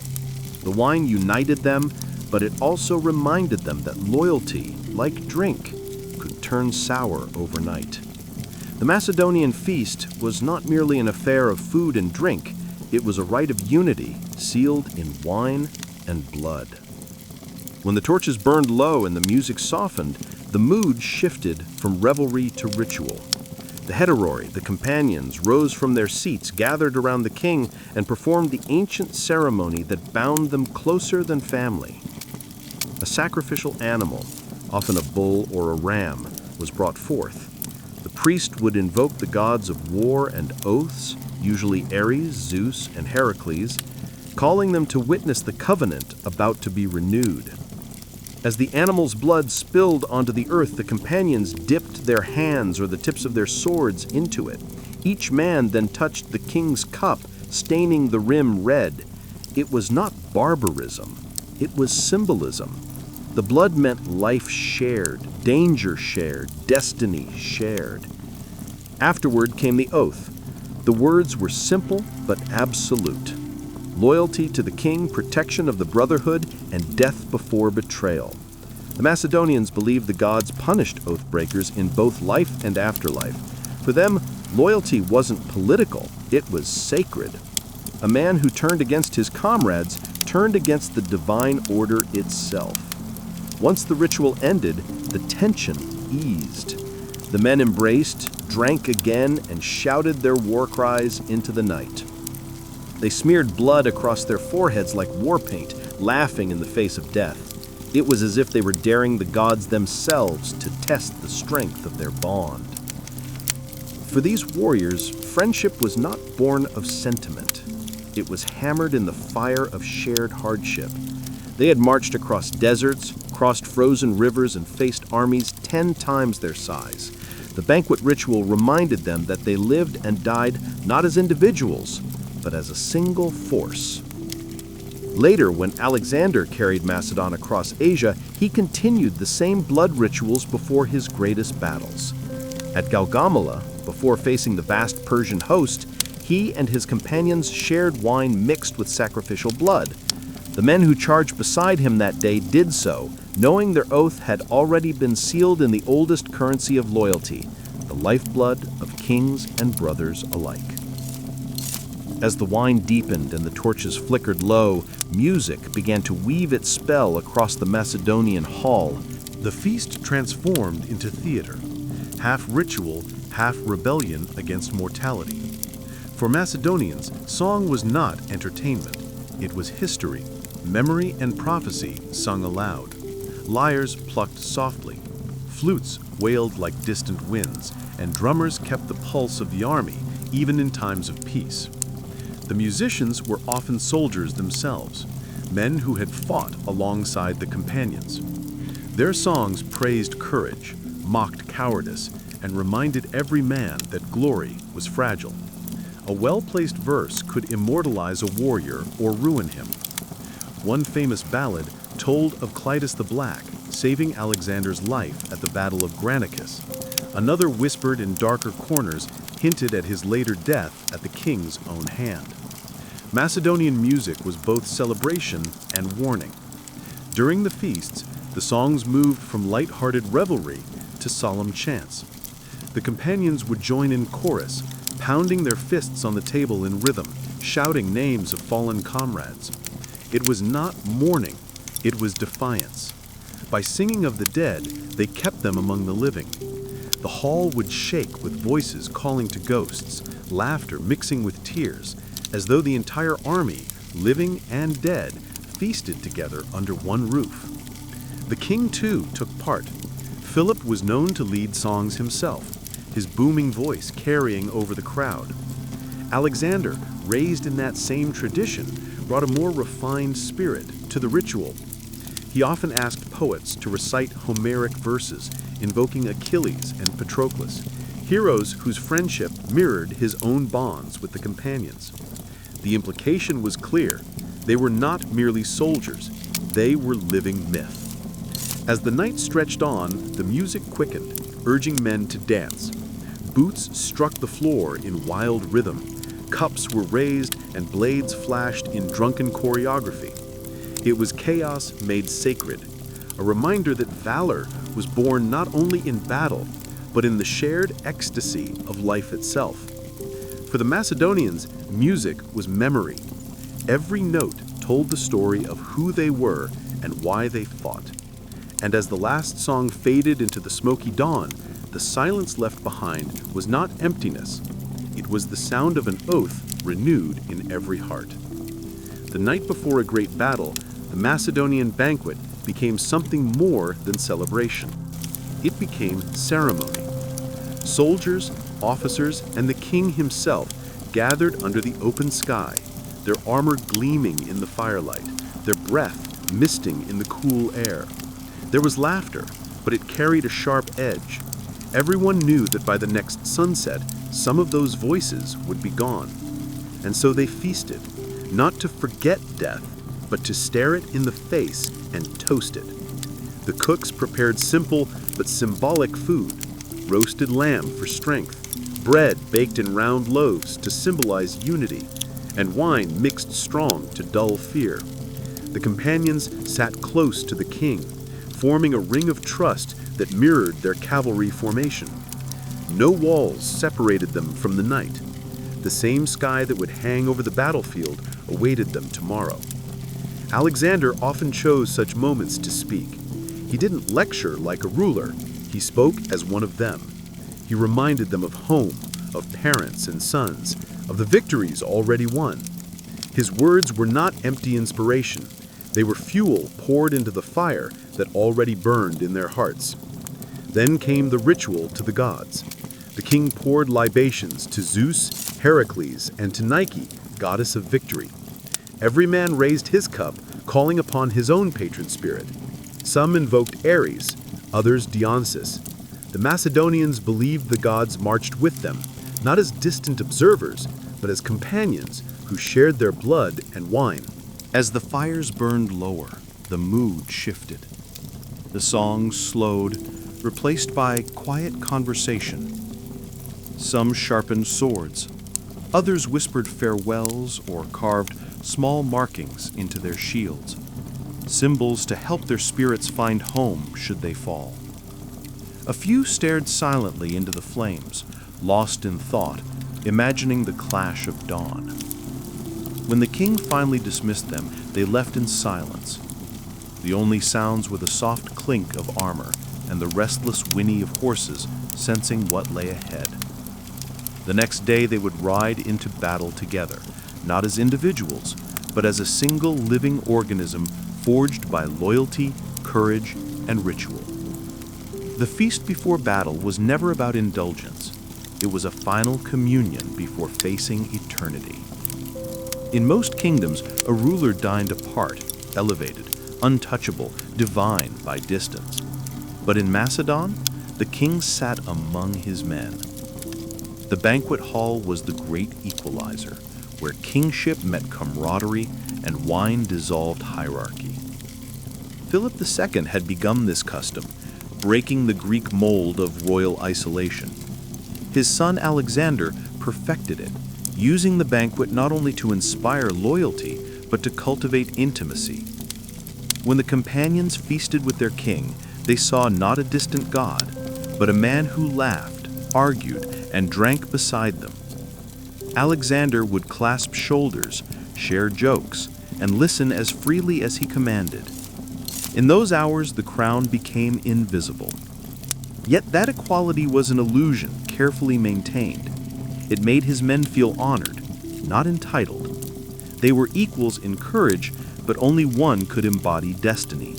The wine united them, but it also reminded them that loyalty, like drink, could turn sour overnight. The Macedonian feast was not merely an affair of food and drink, it was a rite of unity, sealed in wine and blood. When the torches burned low and the music softened, the mood shifted from revelry to ritual. The heteroi, the companions, rose from their seats, gathered around the king, and performed the ancient ceremony that bound them closer than family. A sacrificial animal, often a bull or a ram, was brought forth. The priest would invoke the gods of war and oaths, usually Ares, Zeus, and Heracles, calling them to witness the covenant about to be renewed. As the animal's blood spilled onto the earth, the companions dipped their hands or the tips of their swords into it. Each man then touched the king's cup, staining the rim red. It was not barbarism, it was symbolism. The blood meant life shared, danger shared, destiny shared. Afterward came the oath. The words were simple but absolute. Loyalty to the king, protection of the brotherhood, and death before betrayal. The Macedonians believed the gods punished oath breakers in both life and afterlife. For them, loyalty wasn't political, it was sacred. A man who turned against his comrades turned against the divine order itself. Once the ritual ended, the tension eased. The men embraced, drank again, and shouted their war cries into the night. They smeared blood across their foreheads like war paint, laughing in the face of death. It was as if they were daring the gods themselves to test the strength of their bond. For these warriors, friendship was not born of sentiment. It was hammered in the fire of shared hardship. They had marched across deserts, crossed frozen rivers, and faced armies 10 times their size. The banquet ritual reminded them that they lived and died not as individuals, but as a single force. Later, when Alexander carried Macedon across Asia, he continued the same blood rituals before his greatest battles. At Gaugamela, before facing the vast Persian host, he and his companions shared wine mixed with sacrificial blood. The men who charged beside him that day did so, knowing their oath had already been sealed in the oldest currency of loyalty, the lifeblood of kings and brothers alike. As the wine deepened and the torches flickered low, music began to weave its spell across the Macedonian hall. The feast transformed into theater, half ritual, half rebellion against mortality. For Macedonians, song was not entertainment. It was history, memory and prophecy sung aloud. Lyres plucked softly, flutes wailed like distant winds, and drummers kept the pulse of the army, even in times of peace. The musicians were often soldiers themselves, men who had fought alongside the companions. Their songs praised courage, mocked cowardice, and reminded every man that glory was fragile. A well-placed verse could immortalize a warrior or ruin him. One famous ballad told of Clitus the Black saving Alexander's life at the Battle of Granicus. Another whispered in darker corners hinted at his later death at the king's own hand. Macedonian music was both celebration and warning. During the feasts, the songs moved from light-hearted revelry to solemn chants. The companions would join in chorus, pounding their fists on the table in rhythm, shouting names of fallen comrades. It was not mourning, it was defiance. By singing of the dead, they kept them among the living. The hall would shake with voices calling to ghosts, laughter mixing with tears, as though the entire army, living and dead, feasted together under one roof. The king, too, took part. Philip was known to lead songs himself, his booming voice carrying over the crowd. Alexander, raised in that same tradition, brought a more refined spirit to the ritual. He often asked poets to recite Homeric verses, invoking Achilles and Patroclus, heroes whose friendship mirrored his own bonds with the companions. The implication was clear. They were not merely soldiers, they were living myth. As the night stretched on, the music quickened, urging men to dance. Boots struck the floor in wild rhythm. Cups were raised and blades flashed in drunken choreography. It was chaos made sacred, a reminder that valor was born not only in battle, but in the shared ecstasy of life itself. For the Macedonians, music was memory. Every note told the story of who they were and why they fought. And as the last song faded into the smoky dawn, the silence left behind was not emptiness. It was the sound of an oath renewed in every heart. The night before a great battle, the Macedonian banquet became something more than celebration. It became ceremony. Soldiers, officers, and the king himself gathered under the open sky, their armor gleaming in the firelight, their breath misting in the cool air. There was laughter, but it carried a sharp edge. Everyone knew that by the next sunset, some of those voices would be gone. And so they feasted, not to forget death, but to stare it in the face and toast it. The cooks prepared simple but symbolic food: roasted lamb for strength, bread baked in round loaves to symbolize unity, and wine mixed strong to dull fear. The companions sat close to the king, forming a ring of trust that mirrored their cavalry formation. No walls separated them from the night. The same sky that would hang over the battlefield awaited them tomorrow. Alexander often chose such moments to speak. He didn't lecture like a ruler. He spoke as one of them. He reminded them of home, of parents and sons, of the victories already won. His words were not empty inspiration. They were fuel poured into the fire that already burned in their hearts. Then came the ritual to the gods. The king poured libations to Zeus, Heracles, and to Nike, goddess of victory. Every man raised his cup, calling upon his own patron spirit. Some invoked Ares, others Dionysus. The Macedonians believed the gods marched with them, not as distant observers, but as companions who shared their blood and wine. As the fires burned lower, the mood shifted. The songs slowed, replaced by quiet conversation. Some sharpened swords. Others whispered farewells or carved small markings into their shields, symbols to help their spirits find home should they fall. A few stared silently into the flames, lost in thought, imagining the clash of dawn. When the king finally dismissed them, they left in silence. The only sounds were the soft clink of armor and the restless whinny of horses sensing what lay ahead. The next day they would ride into battle together, not as individuals, but as a single living organism forged by loyalty, courage, and ritual. The feast before battle was never about indulgence. It was a final communion before facing eternity. In most kingdoms, a ruler dined apart, elevated, untouchable, divine by distance. But in Macedon, the king sat among his men. The banquet hall was the great equalizer, where kingship met camaraderie and wine dissolved hierarchy. Philip II had begun this custom, breaking the Greek mold of royal isolation. His son Alexander perfected it, using the banquet not only to inspire loyalty, but to cultivate intimacy. When the companions feasted with their king, they saw not a distant god, but a man who laughed, argued, and drank beside them. Alexander would clasp shoulders, share jokes, and listen as freely as he commanded. In those hours, the crown became invisible. Yet that equality was an illusion carefully maintained. It made his men feel honored, not entitled. They were equals in courage, but only one could embody destiny.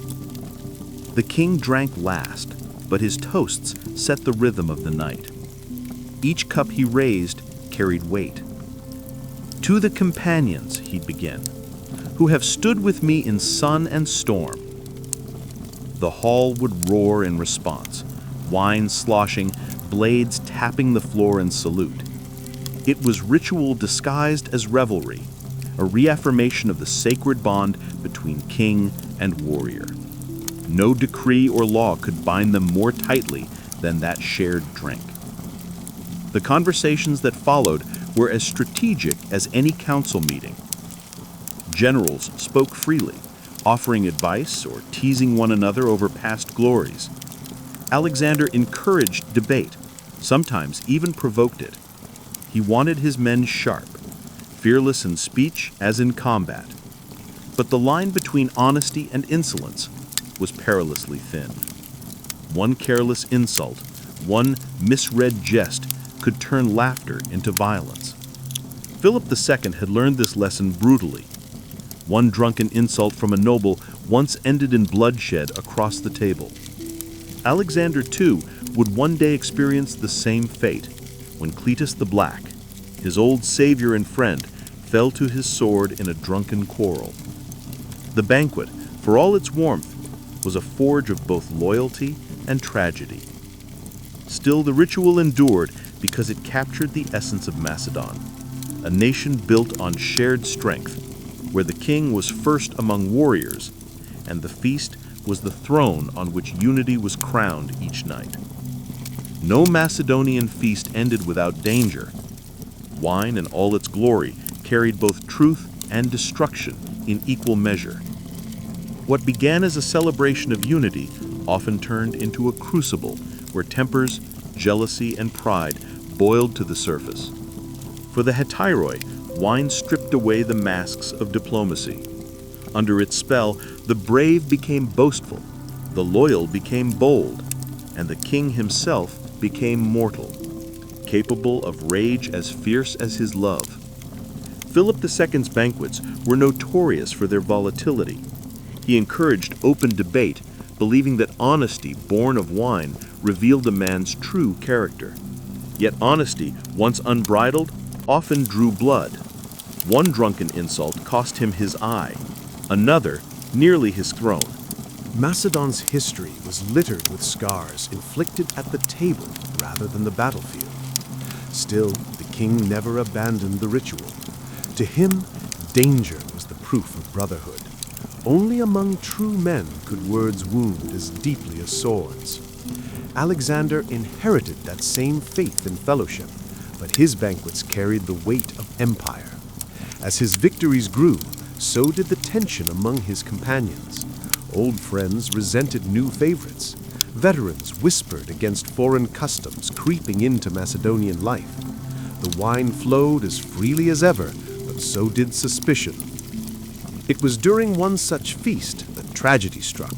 The king drank last, but his toasts set the rhythm of the night. Each cup he raised carried weight. "To the companions," he'd begin, "who have stood with me in sun and storm." The hall would roar in response, wine sloshing, blades tapping the floor in salute. It was ritual disguised as revelry, a reaffirmation of the sacred bond between king and warrior. No decree or law could bind them more tightly than that shared drink. The conversations that followed were as strategic as any council meeting. Generals spoke freely, offering advice or teasing one another over past glories. Alexander encouraged debate, sometimes even provoked it. He wanted his men sharp, fearless in speech as in combat. But the line between honesty and insolence was perilously thin. One careless insult, one misread jest could turn laughter into violence. Philip II had learned this lesson brutally. One drunken insult from a noble once ended in bloodshed across the table. Alexander, too, would one day experience the same fate when Cletus the Black, his old savior and friend, fell to his sword in a drunken quarrel. The banquet, for all its warmth, was a forge of both loyalty and tragedy. Still, the ritual endured because it captured the essence of Macedon, a nation built on shared strength, where the king was first among warriors, and the feast was the throne on which unity was crowned each night. No Macedonian feast ended without danger. Wine in all its glory carried both truth and destruction in equal measure. What began as a celebration of unity often turned into a crucible where tempers, jealousy, and pride boiled to the surface. For the hetairoi, wine stripped away the masks of diplomacy. Under its spell, the brave became boastful, the loyal became bold, and the king himself became mortal, capable of rage as fierce as his love. Philip II's banquets were notorious for their volatility. He encouraged open debate, believing that honesty born of wine revealed a man's true character. Yet honesty, once unbridled, often drew blood. One drunken insult cost him his eye, another nearly his throne. Macedon's history was littered with scars inflicted at the table rather than the battlefield. Still, the king never abandoned the ritual. To him, danger was the proof of brotherhood. Only among true men could words wound as deeply as swords. Alexander inherited that same faith and fellowship, but his banquets carried the weight of empire. As his victories grew, so did the tension among his companions. Old friends resented new favorites. Veterans whispered against foreign customs creeping into Macedonian life. The wine flowed as freely as ever, but so did suspicion. It was during one such feast that tragedy struck.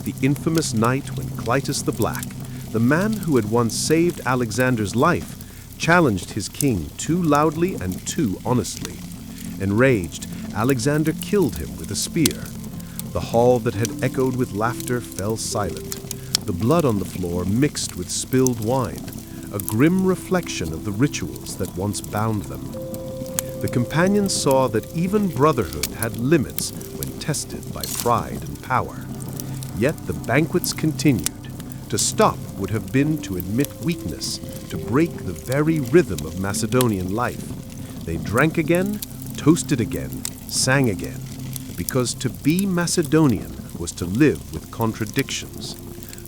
The infamous night when Clytus the Black, the man who had once saved Alexander's life, challenged his king too loudly and too honestly. Enraged, Alexander killed him with a spear. The hall that had echoed with laughter fell silent. The blood on the floor mixed with spilled wine, a grim reflection of the rituals that once bound them. The companions saw that even brotherhood had limits when tested by pride and power. Yet the banquets continued. To stop would have been to admit weakness, to break the very rhythm of Macedonian life. They drank again, toasted again, sang again, because to be Macedonian was to live with contradictions.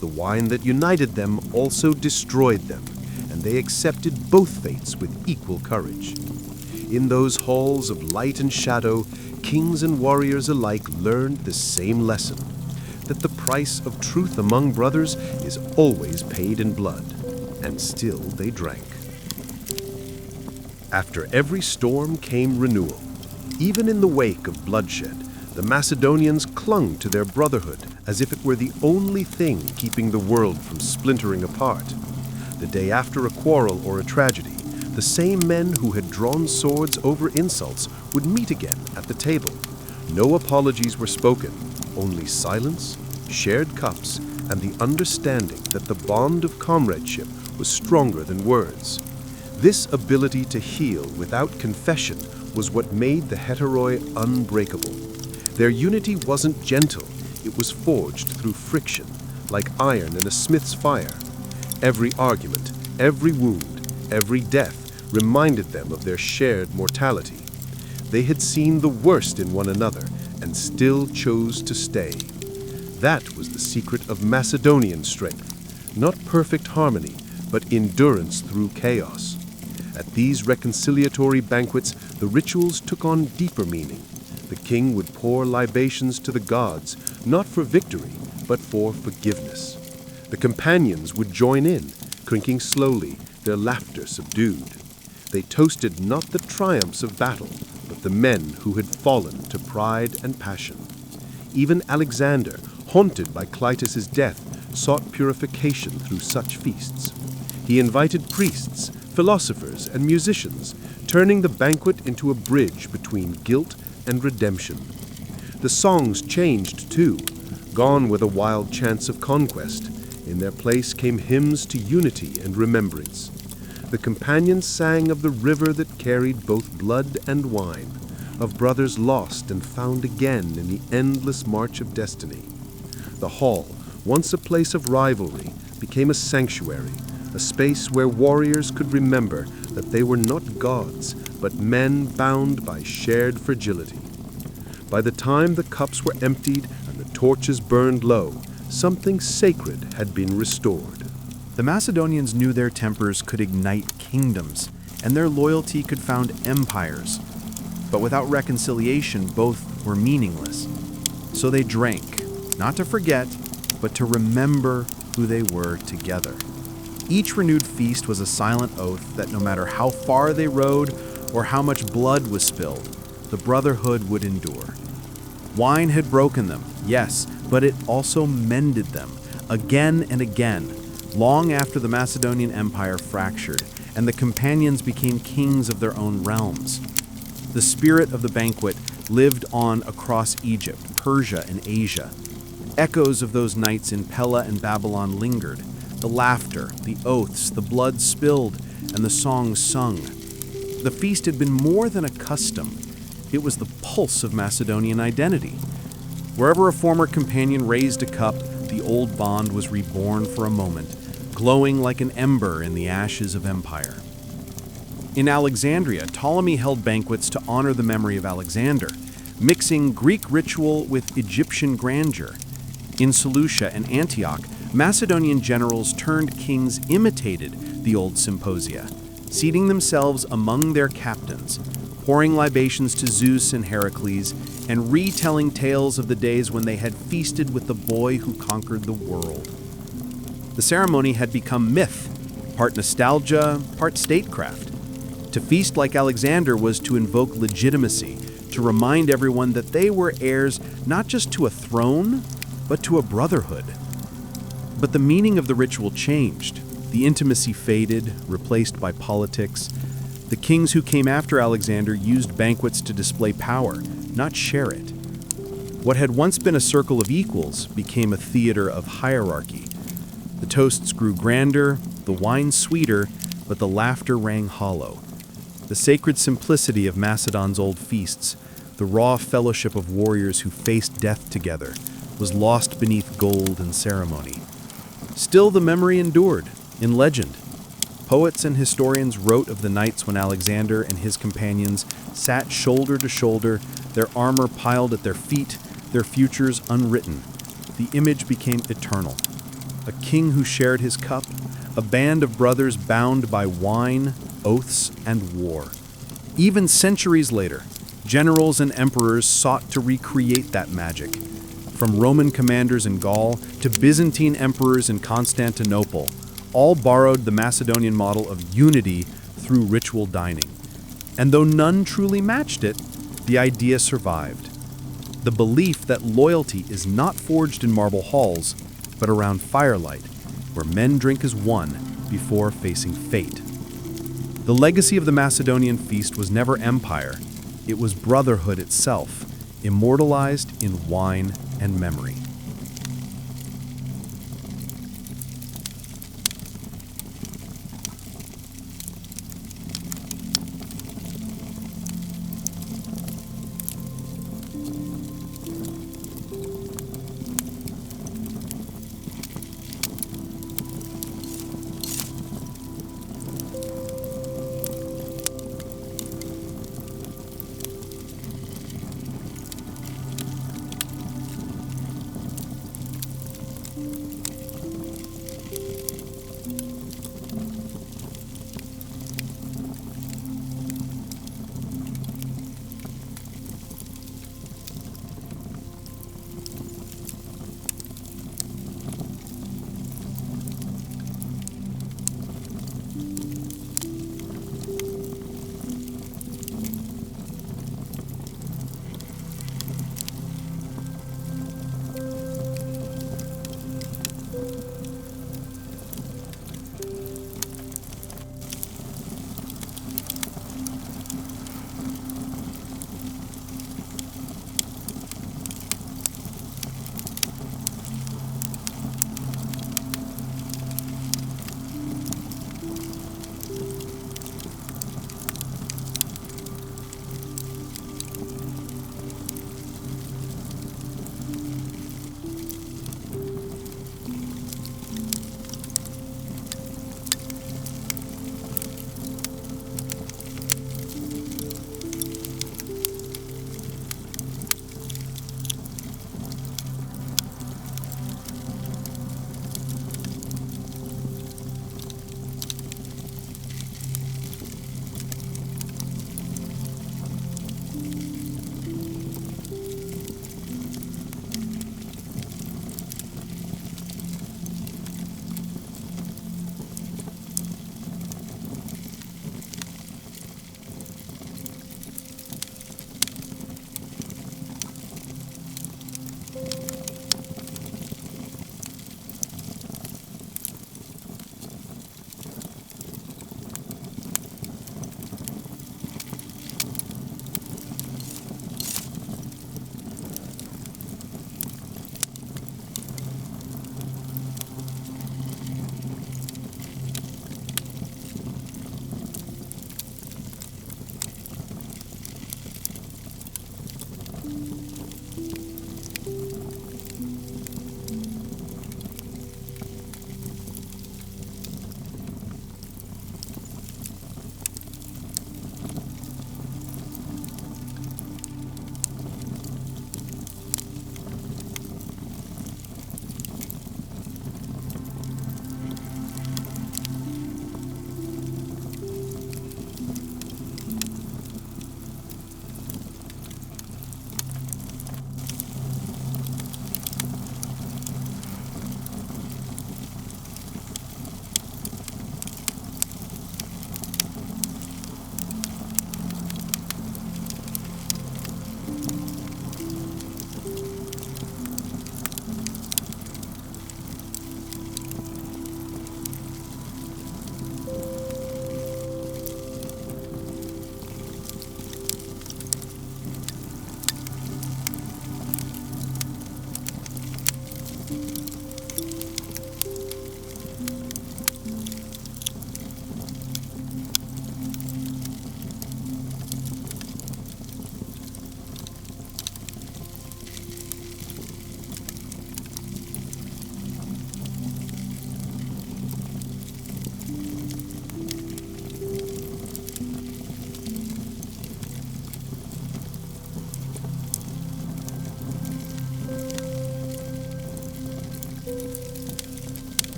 The wine that united them also destroyed them, and they accepted both fates with equal courage. In those halls of light and shadow, kings and warriors alike learned the same lesson, that the price of truth among brothers is always paid in blood, and still they drank. After every storm came renewal. Even in the wake of bloodshed, the Macedonians clung to their brotherhood as if it were the only thing keeping the world from splintering apart. The day after a quarrel or a tragedy, the same men who had drawn swords over insults would meet again at the table. No apologies were spoken, only silence, shared cups, and the understanding that the bond of comradeship was stronger than words. This ability to heal without confession was what made the hetairoi unbreakable. Their unity wasn't gentle, it was forged through friction, like iron in a smith's fire. Every argument, every wound, every death reminded them of their shared mortality. They had seen the worst in one another and still chose to stay. That was the secret of Macedonian strength, not perfect harmony, but endurance through chaos. At these reconciliatory banquets, the rituals took on deeper meaning. The king would pour libations to the gods, not for victory, but for forgiveness. The companions would join in, drinking slowly, their laughter subdued. They toasted not the triumphs of battle, but the men who had fallen to pride and passion. Even Alexander, haunted by Clytus's death, sought purification through such feasts. He invited priests, philosophers, and musicians, turning the banquet into a bridge between guilt and redemption. The songs changed too. Gone were the wild chants of conquest. In their place came hymns to unity and remembrance. The companions sang of the river that carried both blood and wine, of brothers lost and found again in the endless march of destiny. The hall, once a place of rivalry, became a sanctuary, a space where warriors could remember that they were not gods, but men bound by shared fragility. By the time the cups were emptied and the torches burned low, something sacred had been restored. The Macedonians knew their tempers could ignite kingdoms, and their loyalty could found empires. But without reconciliation, both were meaningless. So they drank, not to forget, but to remember who they were together. Each renewed feast was a silent oath that no matter how far they rode or how much blood was spilled, the brotherhood would endure. Wine had broken them, yes, but it also mended them, again and again, long after the Macedonian Empire fractured and the companions became kings of their own realms. The spirit of the banquet lived on across Egypt, Persia, and Asia. Echoes of those nights in Pella and Babylon lingered. The laughter, the oaths, the blood spilled, and the songs sung. The feast had been more than a custom. It was the pulse of Macedonian identity. Wherever a former companion raised a cup, the old bond was reborn for a moment, glowing like an ember in the ashes of empire. In Alexandria, Ptolemy held banquets to honor the memory of Alexander, mixing Greek ritual with Egyptian grandeur. In Seleucia and Antioch, Macedonian generals turned kings imitated the old symposia, seating themselves among their captains, pouring libations to Zeus and Heracles, and retelling tales of the days when they had feasted with the boy who conquered the world. The ceremony had become myth, part nostalgia, part statecraft. To feast like Alexander was to invoke legitimacy, to remind everyone that they were heirs not just to a throne, but to a brotherhood. But the meaning of the ritual changed. The intimacy faded, replaced by politics. The kings who came after Alexander used banquets to display power, not share it. What had once been a circle of equals became a theater of hierarchy. The toasts grew grander, the wine sweeter, but the laughter rang hollow. The sacred simplicity of Macedon's old feasts, the raw fellowship of warriors who faced death together, was lost beneath gold and ceremony. Still, the memory endured, in legend. Poets and historians wrote of the nights when Alexander and his companions sat shoulder to shoulder, their armor piled at their feet, their futures unwritten. The image became eternal. A king who shared his cup, a band of brothers bound by wine, oaths, and war. Even centuries later, generals and emperors sought to recreate that magic. From Roman commanders in Gaul to Byzantine emperors in Constantinople, all borrowed the Macedonian model of unity through ritual dining. And though none truly matched it, the idea survived. The belief that loyalty is not forged in marble halls, but around firelight, where men drink as one before facing fate. The legacy of the Macedonian feast was never empire, it was brotherhood itself, immortalized in wine and memory.